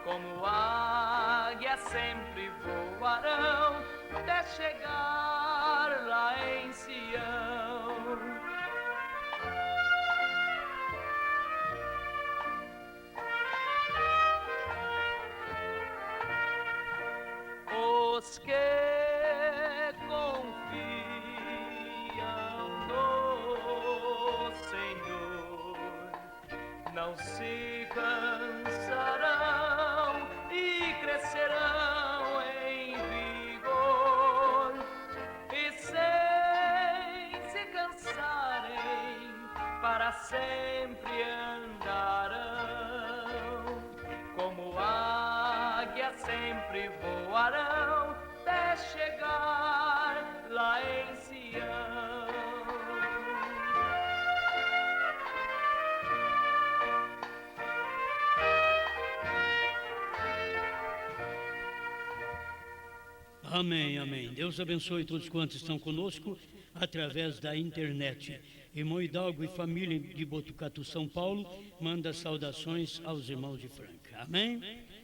Como águia sempre voarão até chegar lá em Sião. Os que confiam no Senhor não se cansarão e crescerão em vigor, e sem se cansarem para sempre andarão. Como águia sempre voarão até chegar lá em Sião. Amém, amém. Deus abençoe todos quantos estão conosco através da internet. Irmão Hidalgo e família de Botucatu, São Paulo, manda saudações aos irmãos de Franca. Amém?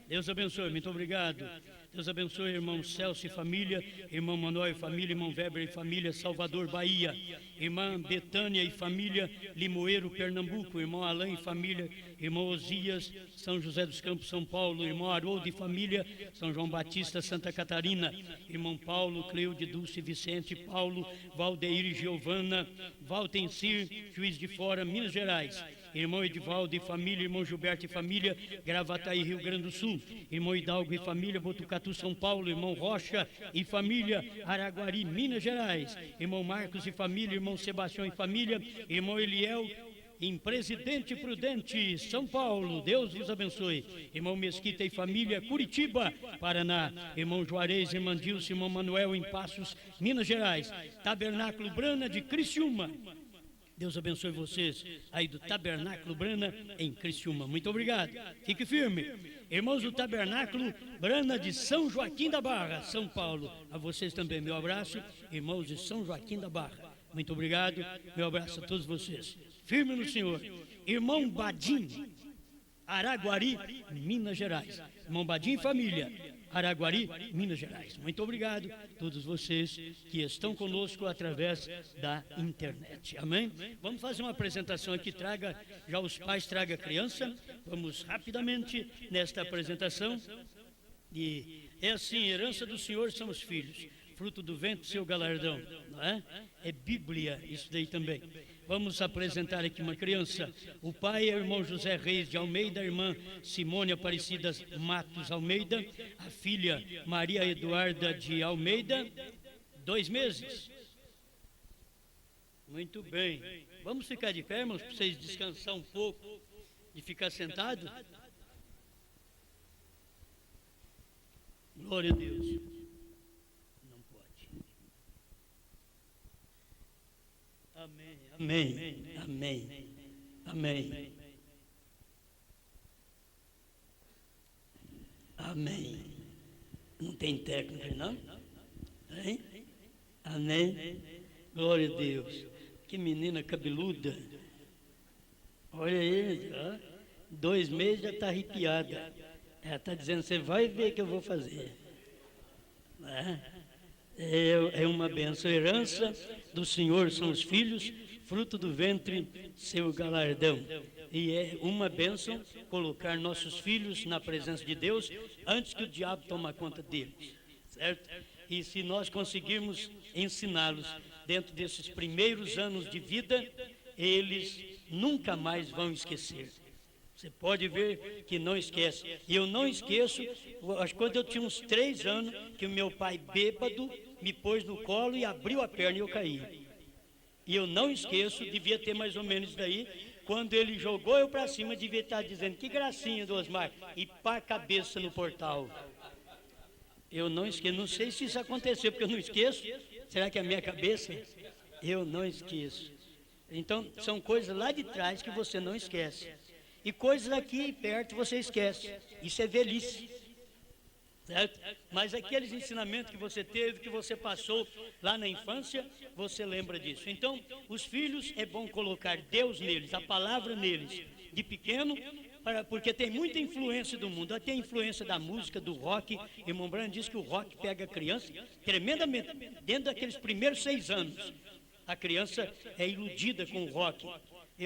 Deus abençoe, muito obrigado. Deus abençoe, irmão Celso e família, irmão Manuel e família, irmão Weber e família, Salvador, Bahia, irmã Betânia e família, Limoeiro, Pernambuco, irmão Alain e família, irmão Osias, São José dos Campos, São Paulo, irmão Haroldo e família, São João Batista, Santa Catarina, irmão Paulo, Cleude, Dulce, Vicente, Paulo, Valdeir e Giovana, Valtencir, Juiz de Fora, Minas Gerais, irmão Edivaldo e família, irmão Gilberto e família, Gravataí, Rio Grande do Sul, irmão Hidalgo e família, Botucatu, São Paulo, irmão Rocha e família, Araguari, Minas Gerais, irmão Marcos e família, irmão Sebastião e família, irmão Eliel, em Presidente Prudente, São Paulo, Deus vos abençoe. Irmão Mesquita e família, Curitiba, Paraná, irmão Juarez, irmã Dilce, irmão Manuel, em Passos, Minas Gerais, Tabernáculo Brana de Criciúma. Deus abençoe vocês aí do Tabernáculo Brana em Criciúma. Muito obrigado. Fique firme. Irmãos do Tabernáculo Brana de São Joaquim da Barra, São Paulo. A vocês também, meu abraço. Irmãos de São Joaquim da Barra. Muito obrigado. Meu abraço a todos vocês. Firme no Senhor. Irmão Badim, Araguari, Minas Gerais. Irmão Badim e família. Araguari, Minas Gerais. Muito obrigado a todos vocês que estão conosco através da internet. Amém? Vamos fazer uma apresentação aqui, traga já os pais, traga a criança. Vamos rapidamente nesta apresentação. E é assim, herança do Senhor são os filhos, fruto do ventre seu galardão, não é? É Bíblia isso daí também. Vamos apresentar aqui uma criança. O pai é o irmão José Reis de Almeida, a irmã Simone Aparecida Matos Almeida, a filha Maria Eduarda de Almeida, 2 meses. Muito bem. Vamos ficar de pé, irmãos, para vocês descansar um pouco e ficar sentado? Glória a Deus. Amém, amém, amém, amém, amém. Não tem técnica, não? Hein? Amém. Glória a Deus. Que menina cabeluda. Olha aí, ó. 2 meses já está arrepiada. Ela está dizendo, você vai ver o que eu vou fazer. É uma bênção. Herança do Senhor são os filhos, fruto do ventre seu galardão. E é uma bênção colocar nossos filhos na presença de Deus antes que o diabo tome conta deles, certo? E se nós conseguirmos ensiná-los dentro desses primeiros anos de vida, eles nunca mais vão esquecer. Você pode ver que não esquece. E eu não esqueço, acho que quando eu tinha uns 3 anos, que o meu pai bêbado me pôs no colo e abriu a perna e eu caí. E eu não esqueço, devia ter mais ou menos daí, quando ele jogou eu para cima, devia estar dizendo, que gracinha do Osmar, e pá a cabeça no portal. Eu não esqueço, não sei se isso aconteceu, porque eu não esqueço. Será que é a minha cabeça? Eu não esqueço. Então, são coisas lá de trás que você não esquece. E coisas aqui perto você esquece. Isso é velhice. Certo? Mas aqueles ensinamentos que você teve, que você passou lá na infância, você lembra disso. Então, os filhos, é bom colocar Deus neles, a palavra neles, de pequeno, porque tem muita influência do mundo. Tem a influência da música, do rock. Irmão Branham diz que o rock pega a criança tremendamente, dentro daqueles primeiros 6 anos. A criança é iludida com o rock.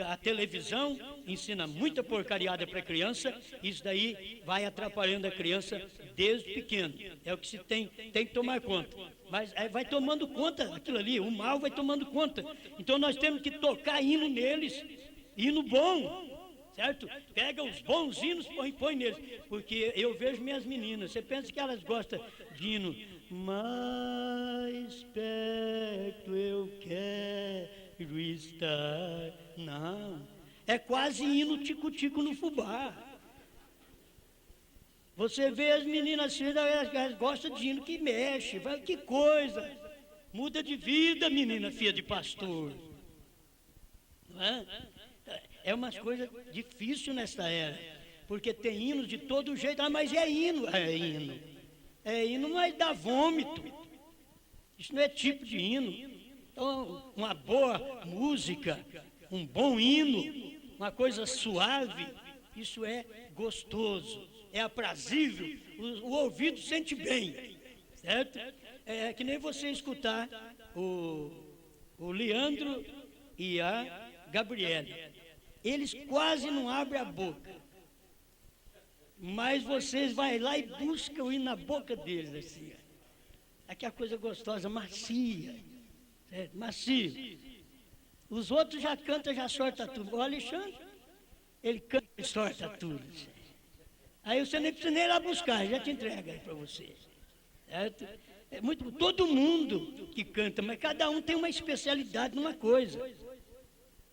A televisão ensina muita porcariada para a criança, isso daí vai atrapalhando a criança desde pequeno. É o que se tem que tomar conta. Mas vai tomando conta aquilo ali, o mal vai tomando conta. Então nós temos que tocar hino neles, hino bom. Certo? Pega os bons hinos e põe neles. Porque eu vejo minhas meninas, você pensa que elas gostam de hino. Mais perto eu quero estar. Não, é quase hino tico-tico no fubá. Você vê as meninas assim, elas gostam de hino que mexe. Que coisa! Muda de vida, menina filha de pastor. Não é? É uma coisa difícil nesta era, porque tem hinos de todo jeito. Mas é hino. É hino, mas dá vômito. Isso não é tipo de hino. Então, uma boa música, um bom hino, uma coisa suave, isso é gostoso, é aprazível, o ouvido sente bem, certo? É que nem você escutar o Leandro e a Gabriela. Eles quase não abrem a boca, mas vocês vão lá e buscam o hino na boca deles, assim. Aquela coisa gostosa, macia, certo? Macio. Os outros já cantam, já sorta tudo. O Alexandre, ele canta e sorta tudo. Aí você nem precisa nem ir lá buscar, já te entrega aí para você. Certo? Todo mundo que canta, mas cada um tem uma especialidade numa coisa.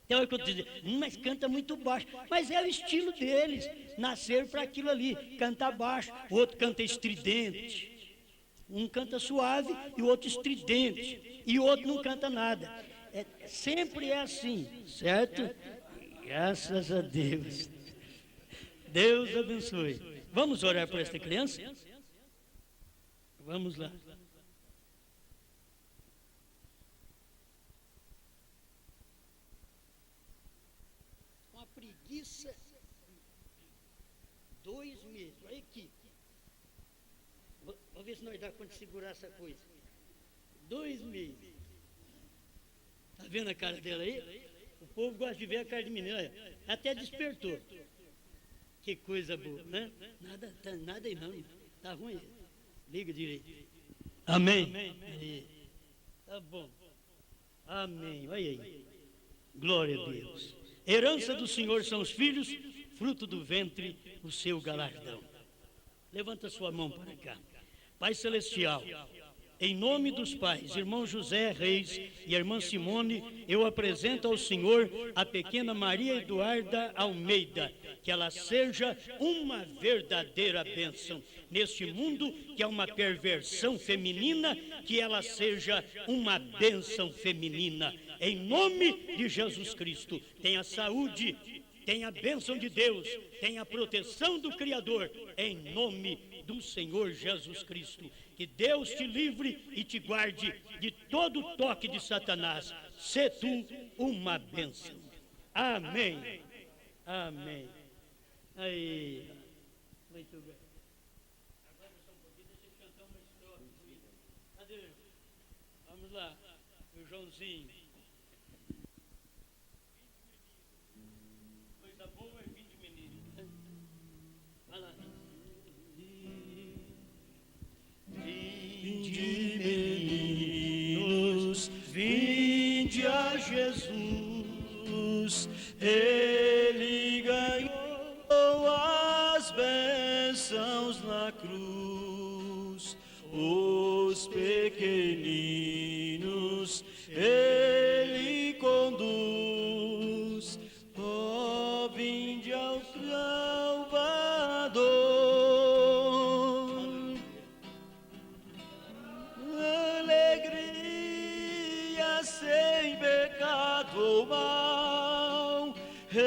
Então é o que eu estou dizendo, mas canta muito baixo. Mas é o estilo deles, nasceram para aquilo ali, cantar baixo, o outro canta estridente. Um canta suave e o outro estridente. E o outro não canta nada. Sempre é assim, certo? Graças a Deus. Deus abençoe. Vamos orar por esta criança? Vamos lá. Uma preguiça. 2 meses. Olha aqui. Vamos ver se nós dá conta de segurar essa coisa. 2 meses. Está vendo a cara dela aí? O povo gosta de ver a cara de menina. Olha, até despertou. Que coisa boa, né? Nada aí não. Tá ruim. Liga direito. Amém? Tá bom. Amém. Olha aí. Glória a Deus. Herança do Senhor são os filhos, fruto do ventre, o seu galardão. Levanta sua mão para cá. Pai Celestial, em nome dos pais, irmão José Reis e irmã Simone, eu apresento ao Senhor a pequena Maria Eduarda Almeida, que ela seja uma verdadeira bênção neste mundo que é uma perversão feminina, que ela seja uma bênção feminina. Em nome de Jesus Cristo, tenha saúde, tenha a bênção de Deus, tenha a proteção do Criador, em nome do Senhor Jesus Cristo. Que Deus te livre e te guarde de todo toque de Satanás. Sê tu uma bênção. Amém. Amém. Aí. Muito bem. Agora só um pouquinho, deixa eu cantar uma estrofe. Cadê? Vamos lá. O Joãozinho. Coisa boa é 20 meninos. Vai lá. Vinde, meninos, vinde a Jesus, Ele ganhou as bênçãos na cruz, os pequeninos Ele conduz, ó, vinde ao Salvador. do mal, reunirmos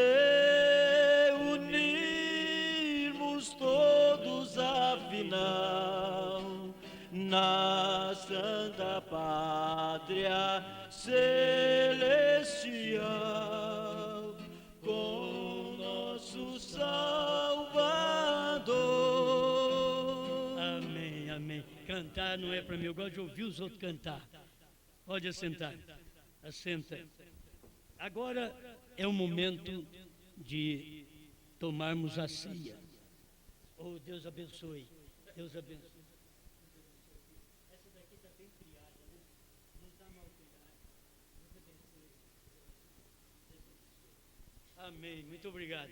todos afinal na Santa Pátria Celestial, com nosso Salvador. Amém, amém. Cantar não é para mim, eu gosto de ouvir os outros cantar. Pode assentar, assenta. Agora é o momento de tomarmos a ceia. Oh, Deus abençoe, Deus abençoe. Essa daqui está bem criada, né? Não está mal criada. Deus abençoe. Amém, muito obrigado.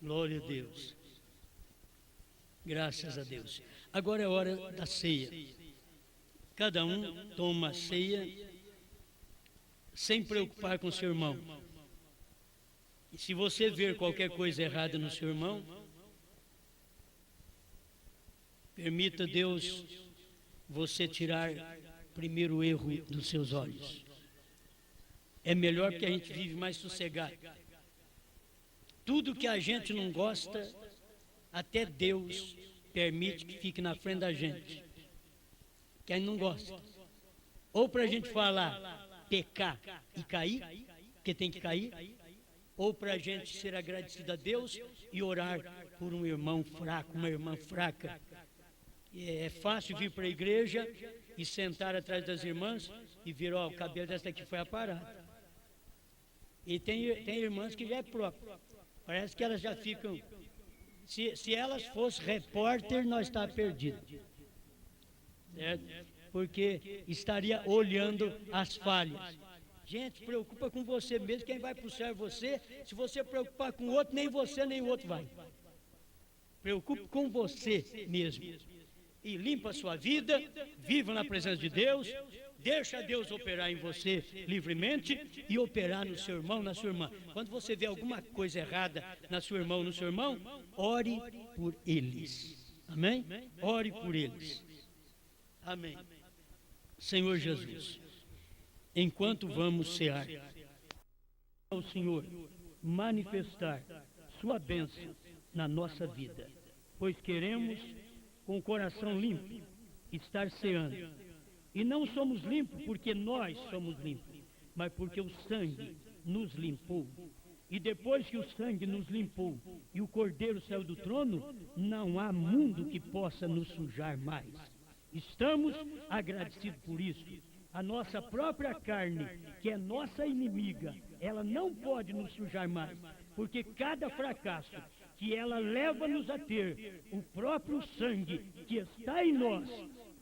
Glória a Deus. Graças a Deus. Agora é hora da ceia. Cada um toma a ceia sem preocupar com seu irmão. E se você ver qualquer coisa errada no seu irmão, permita Deus você tirar primeiro o erro dos seus olhos. É melhor porque a gente vive mais sossegado. Tudo que a gente não gosta, até Deus permite que fique na frente da gente. Que a gente não gosta. Ou para a gente falar, pecar e cair, porque tem que cair, ou para a gente ser agradecido a Deus e orar por um irmão fraco, uma irmã fraca. É fácil vir para a igreja e sentar atrás das irmãs e ver, ó, o cabelo dessa aqui foi aparado. E tem irmãs que já é próprio. Parece que elas já ficam... Se elas fossem repórter, nós estávamos perdidos. Certo? Porque estaria olhando as falhas. Gente, preocupa com você mesmo, quem vai para o céu é você. Se você preocupar com o outro, nem você nem o outro vai. Preocupe com você mesmo. E limpa a sua vida, viva na presença de Deus, deixa Deus operar em você livremente e operar no seu irmão, na sua irmã. Quando você vê alguma coisa errada na sua irmã ou no seu irmão, ore por eles. Amém? Ore por eles. Amém. Senhor Jesus, enquanto vamos cear, ao Senhor manifestar sua bênção na nossa vida, pois queremos com o coração limpo estar ceando. E não somos limpos porque nós somos limpos, mas porque o sangue nos limpou. E depois que o sangue nos limpou e o Cordeiro saiu do trono, não há mundo que possa nos sujar mais. Estamos agradecidos por isso. A nossa própria carne, que é nossa inimiga, ela não pode nos sujar mais, porque cada fracasso que ela leva-nos a ter, o próprio sangue que está em nós,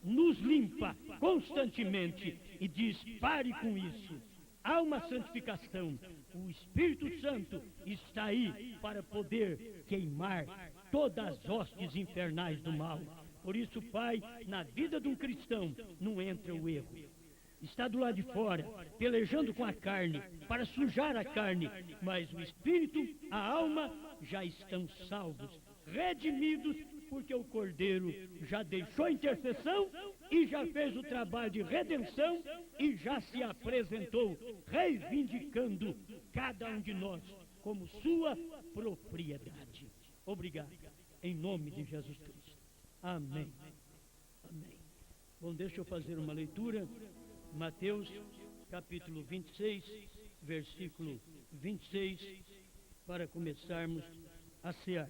nos limpa constantemente e diz, pare com isso. Há uma santificação. O Espírito Santo está aí para poder queimar todas as hostes infernais do mal. Por isso, Pai, na vida de um cristão não entra o erro. Está do lado de fora, pelejando com a carne, para sujar a carne, mas o Espírito, a alma, já estão salvos, redimidos, porque o Cordeiro já deixou a intercessão e já fez o trabalho de redenção e já se apresentou, reivindicando cada um de nós como sua propriedade. Obrigado, em nome de Jesus Cristo. Amém. Amém. Bom, deixa eu fazer uma leitura. Mateus, capítulo 26, versículo 26, para começarmos a cear.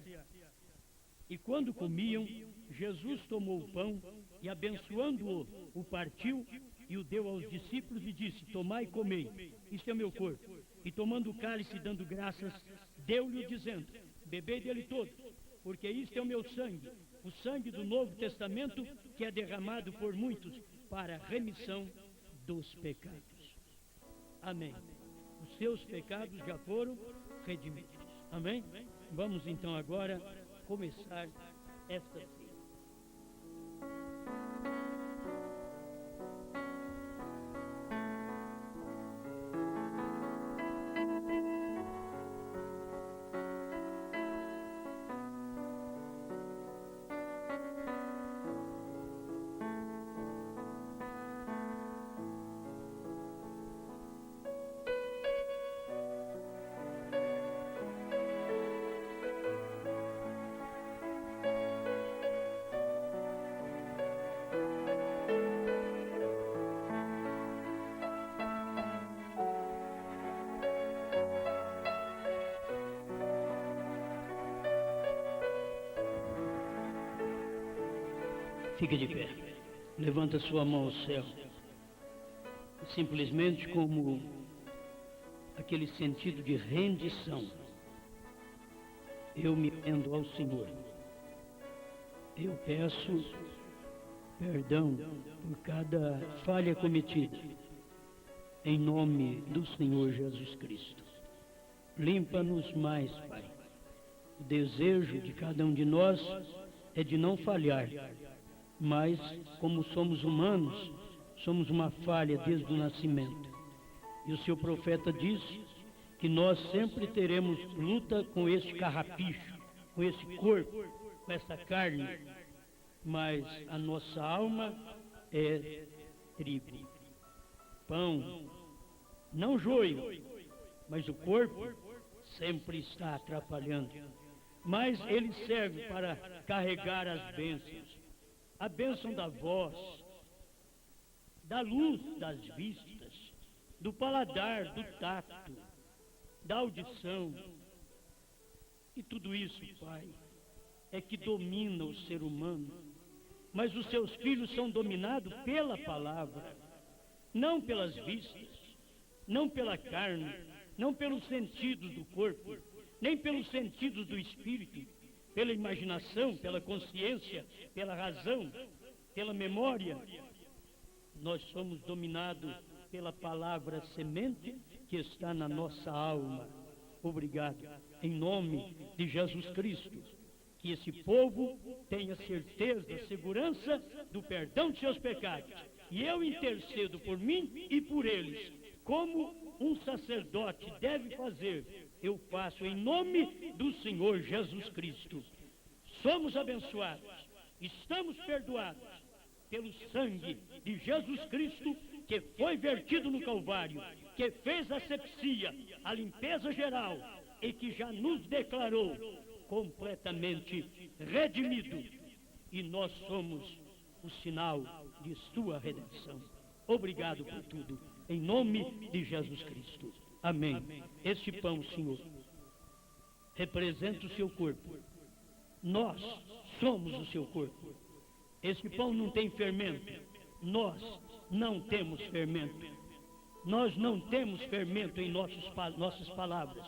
E quando comiam, Jesus tomou o pão e, abençoando-o, o partiu e o deu aos discípulos e disse, tomai e comei, isto é meu corpo. E tomando o cálice e dando graças, deu-lhe dizendo, bebei dele todo, porque isto é o meu sangue, o sangue do Novo Testamento, que é derramado por muitos para a remissão dos pecados. Amém. Os seus pecados já foram redimidos. Amém? Vamos então agora começar esta ceia. Fique de pé. Levanta sua mão ao céu. Simplesmente como aquele sentido de rendição. Eu me rendo ao Senhor. Eu peço perdão por cada falha cometida. Em nome do Senhor Jesus Cristo. Limpa-nos mais, Pai. O desejo de cada um de nós é de não falhar. Mas, como somos humanos, somos uma falha desde o nascimento. E o seu profeta diz que nós sempre teremos luta com esse carrapicho, com esse corpo, com essa carne. Mas a nossa alma é trigo, pão, não joio, mas o corpo sempre está atrapalhando. Mas ele serve para carregar as bênçãos. A bênção da voz, da luz das vistas, do paladar, do tato, da audição. E tudo isso, Pai, é que domina o ser humano. Mas os seus filhos são dominados pela palavra, não pelas vistas, não pela carne, não pelos sentidos do corpo, nem pelos sentidos do espírito, pela imaginação, pela consciência, pela razão, pela memória. Nós somos dominados pela palavra semente que está na nossa alma. Obrigado. Em nome de Jesus Cristo, que esse povo tenha certeza, segurança do perdão de seus pecados. E eu intercedo por mim e por eles, como um sacerdote deve fazer. Eu faço em nome do Senhor Jesus Cristo. Somos abençoados, estamos perdoados pelo sangue de Jesus Cristo, que foi vertido no Calvário, que fez a asepsia, a limpeza geral, e que já nos declarou completamente redimido. E nós somos o sinal de sua redenção. Obrigado por tudo, em nome de Jesus Cristo. Amém. Este pão, Senhor, representa o seu corpo. Nós somos o seu corpo. Este pão não tem fermento. Nós não temos fermento. Nós não temos fermento em nossas palavras,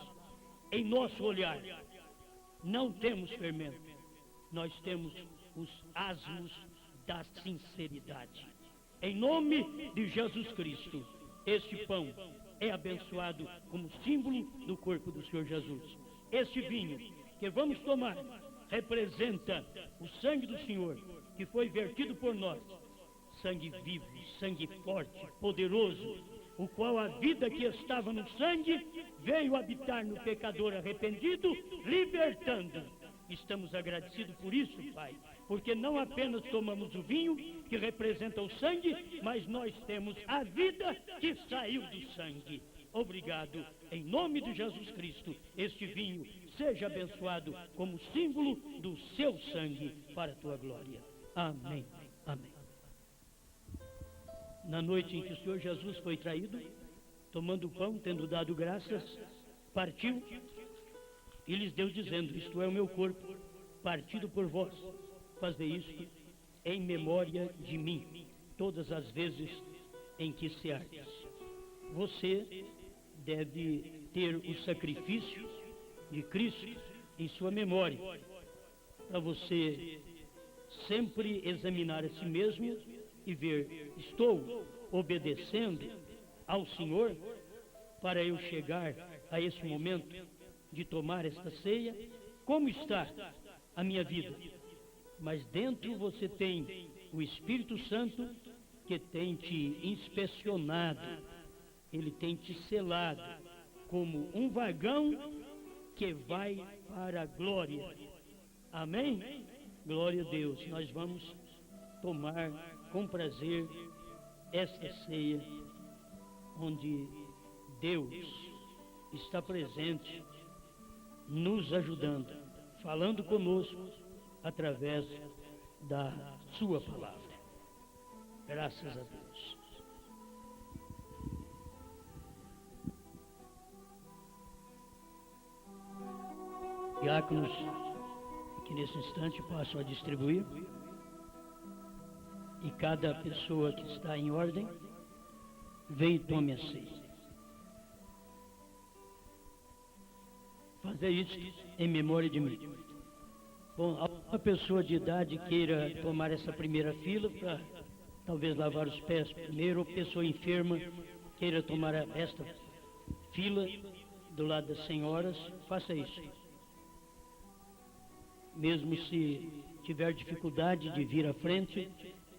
em nosso olhar. Não temos fermento. Nós temos os asmos da sinceridade. Em nome de Jesus Cristo, este pão é abençoado como símbolo do corpo do Senhor Jesus. Este vinho que vamos tomar representa o sangue do Senhor, que foi vertido por nós. Sangue vivo, sangue forte, poderoso, o qual a vida que estava no sangue veio habitar no pecador arrependido, libertando. Estamos agradecidos por isso, Pai, porque não apenas tomamos o vinho, que representa o sangue, mas nós temos a vida que saiu do sangue. Obrigado, em nome de Jesus Cristo, este vinho seja abençoado como símbolo do seu sangue para a tua glória. Amém. Amém. Na noite em que o Senhor Jesus foi traído, tomando o pão, tendo dado graças, partiu e lhes deu dizendo: isto é o meu corpo, partido por vós. Fazei isto em memória de mim, todas as vezes em que ceardes. Você deve ter o sacrifício de Cristo em sua memória, para você sempre examinar a si mesmo e ver: estou obedecendo ao Senhor para eu chegar a esse momento de tomar esta ceia? Como está a minha vida? Mas dentro você tem o Espírito Santo, que tem te inspecionado, ele tem te selado como um vagão que vai para a glória. Amém? Glória a Deus. Nós vamos tomar com prazer esta ceia, onde Deus está presente, nos ajudando, falando conosco através da sua palavra. Graças a Deus. Diáconos, que nesse instante passam a distribuir E cada pessoa que está em ordem, vem e tome a ceia. Fazer isso em memória de mim. Bom, alguma pessoa de idade queira tomar essa primeira fila para talvez lavar os pés primeiro, ou pessoa enferma queira tomar esta fila do lado das senhoras, faça isso. Mesmo se tiver dificuldade de vir à frente,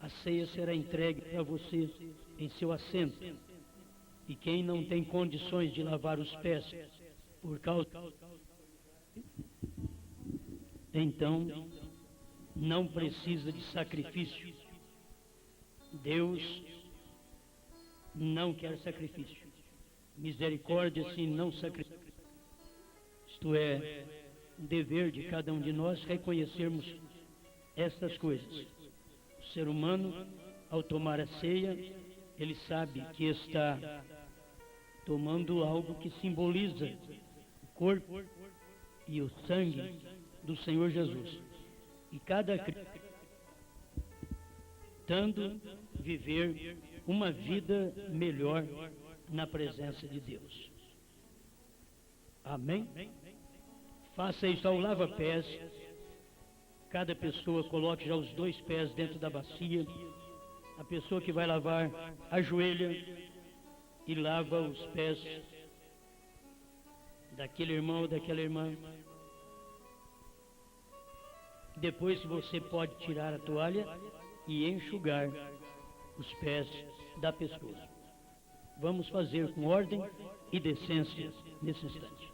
a ceia será entregue para você em seu assento. E quem não tem condições de lavar os pés por causa, então não precisa de sacrifício. Deus não quer sacrifício. Misericórdia, sim, não sacrifício. Isto é, um dever de cada um de nós reconhecermos estas coisas. O ser humano, ao tomar a ceia, ele sabe que está tomando algo que simboliza o corpo e o sangue do Senhor Jesus. E cada cristão tentando viver uma vida melhor na presença de Deus. Amém? Faça isso ao lava-pés. Cada pessoa coloque já os 2 pés dentro da bacia. A pessoa que vai lavar, ajoelha e lava os pés daquele irmão ou daquela irmã. Depois você pode tirar a toalha e enxugar os pés da pessoa. Vamos fazer com ordem e decência nesse instante.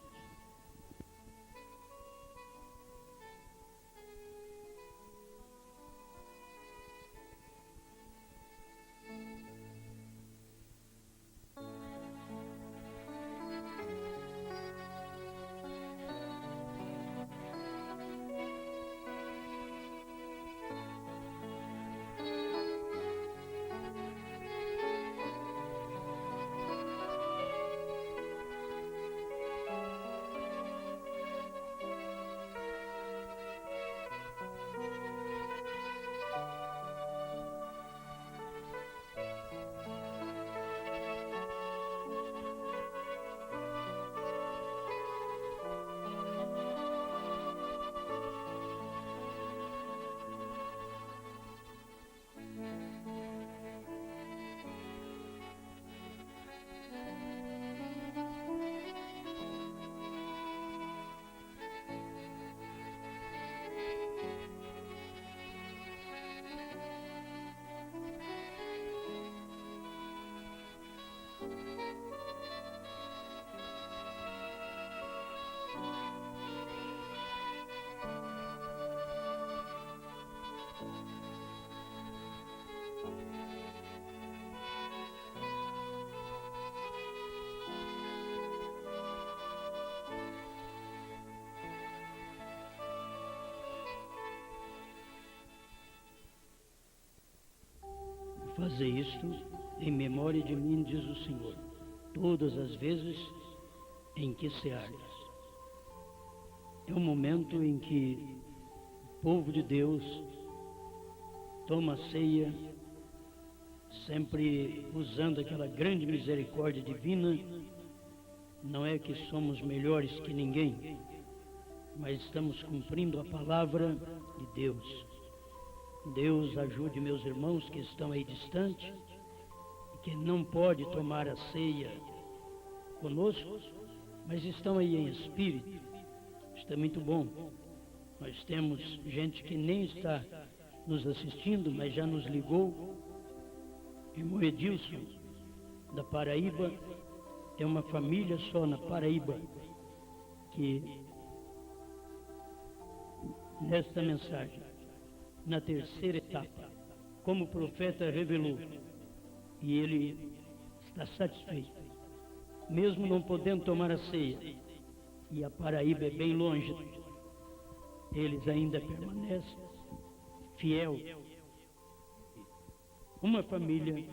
Fazer isto em memória de mim, diz o Senhor, todas as vezes em que ceares. É um momento em que o povo de Deus toma a ceia, sempre usando aquela grande misericórdia divina. Não é que somos melhores que ninguém, mas estamos cumprindo a palavra de Deus. Deus ajude meus irmãos que estão aí distantes e que não pode tomar a ceia conosco, mas estão aí em espírito. Isto é muito bom. Nós temos gente que nem está nos assistindo, mas já nos ligou. Irmão Edilson, da Paraíba, é uma família só na Paraíba que nesta mensagem, na terceira etapa, como o profeta revelou, e ele está satisfeito, mesmo não podendo tomar a ceia, e a Paraíba é bem longe, eles ainda permanecem fiel. Uma família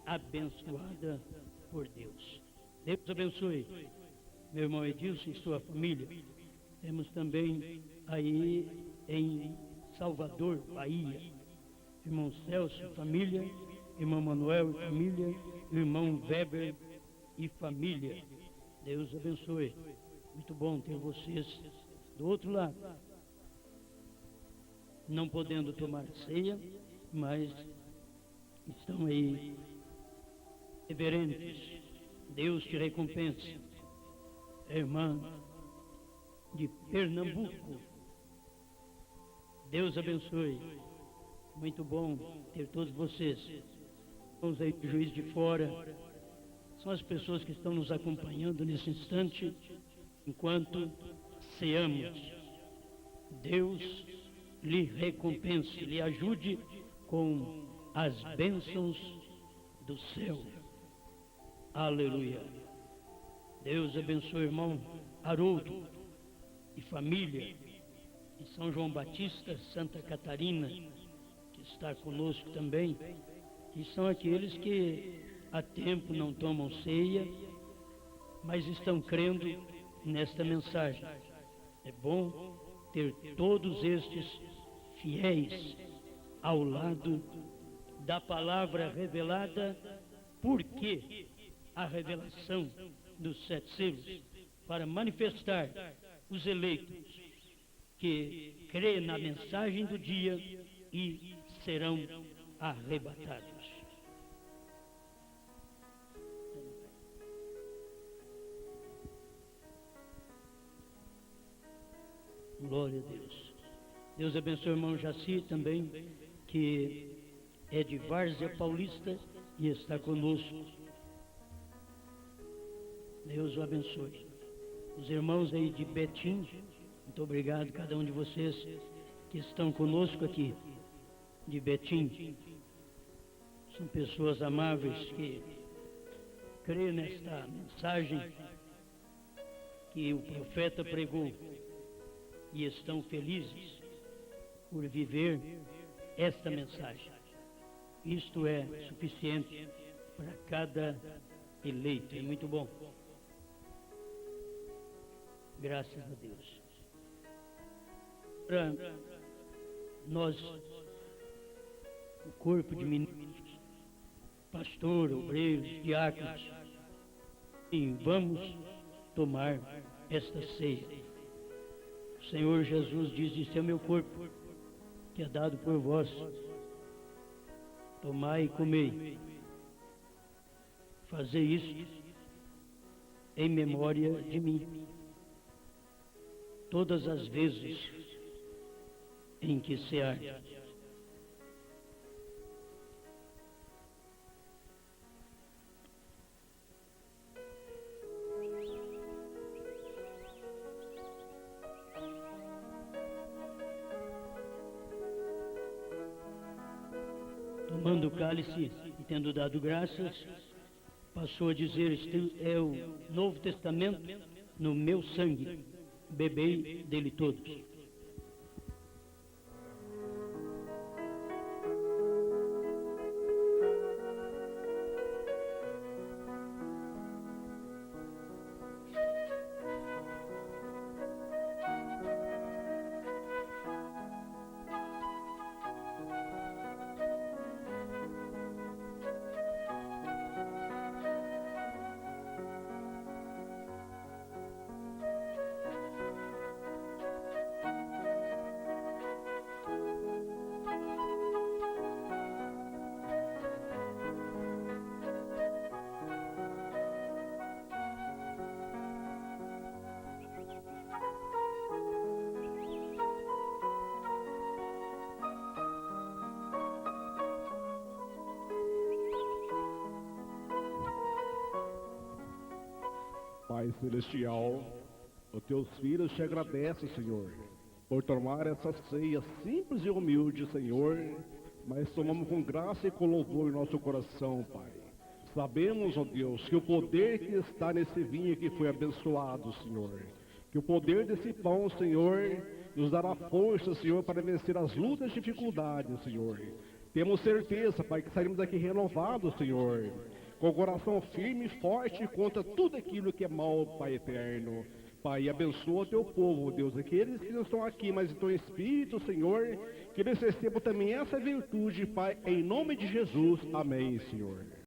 abençoada por Deus. Deus abençoe meu irmão Edilson e sua família. Temos também aí em Salvador, Bahia, irmão Celso e família, irmão Manuel e família, irmão Weber e família. Deus abençoe. Muito bom ter vocês do outro lado. Não podendo tomar ceia, mas estão aí reverentes. Deus te recompense. Irmã de Pernambuco, Deus abençoe. Muito bom ter todos vocês. Vamos aí do Juiz de Fora. São as pessoas que estão nos acompanhando nesse instante, enquanto ceamos. Deus lhe recompense, lhe ajude com as bênçãos do céu. Aleluia. Deus abençoe o irmão Haroldo e família de São João Batista, Santa Catarina, que está conosco também, que são aqueles que há tempo não tomam ceia, mas estão crendo nesta mensagem. É bom ter todos estes fiéis ao lado da palavra revelada, porque a revelação dos 7 selos, para manifestar os eleitos que crê na mensagem do dia e serão arrebatados. Glória a Deus. Deus abençoe o irmão Jaci também, que é de Várzea Paulista e está conosco. Deus o abençoe. Os irmãos aí de Betim, muito obrigado cada um de vocês que estão conosco aqui, de Betim. São pessoas amáveis que creem nesta mensagem que o profeta pregou e estão felizes por viver esta mensagem. Isto é suficiente para cada eleito. É muito bom. Graças a Deus. Para nós, o corpo de ministros, pastor, obreiros, diáconos, e vamos tomar esta ceia. O Senhor Jesus diz: "Este é o meu corpo, que é dado por vós. Tomai e comei. Fazei isso em memória de mim, todas as vezes em que cear." Tomando o cálice e tendo dado graças, passou a dizer: "Este é o Novo Testamento no meu sangue, bebei dele todos." Pai Celestial, os teus filhos te agradecem, Senhor, por tomar essa ceia simples e humilde, Senhor, mas tomamos com graça e com louvor em nosso coração, Pai. Sabemos, ó Deus, que o poder que está nesse vinho que foi abençoado, Senhor, que o poder desse pão, Senhor, nos dará força, Senhor, para vencer as lutas e dificuldades, Senhor. Temos certeza, Pai, que saímos daqui renovados, Senhor, com o coração firme e forte contra tudo aquilo que é mal, Pai eterno. Pai, abençoa o teu povo, Deus, aqueles que não estão aqui, mas estão em espírito, Senhor, que eles recebam também essa virtude, Pai, em nome de Jesus. Amém, Senhor.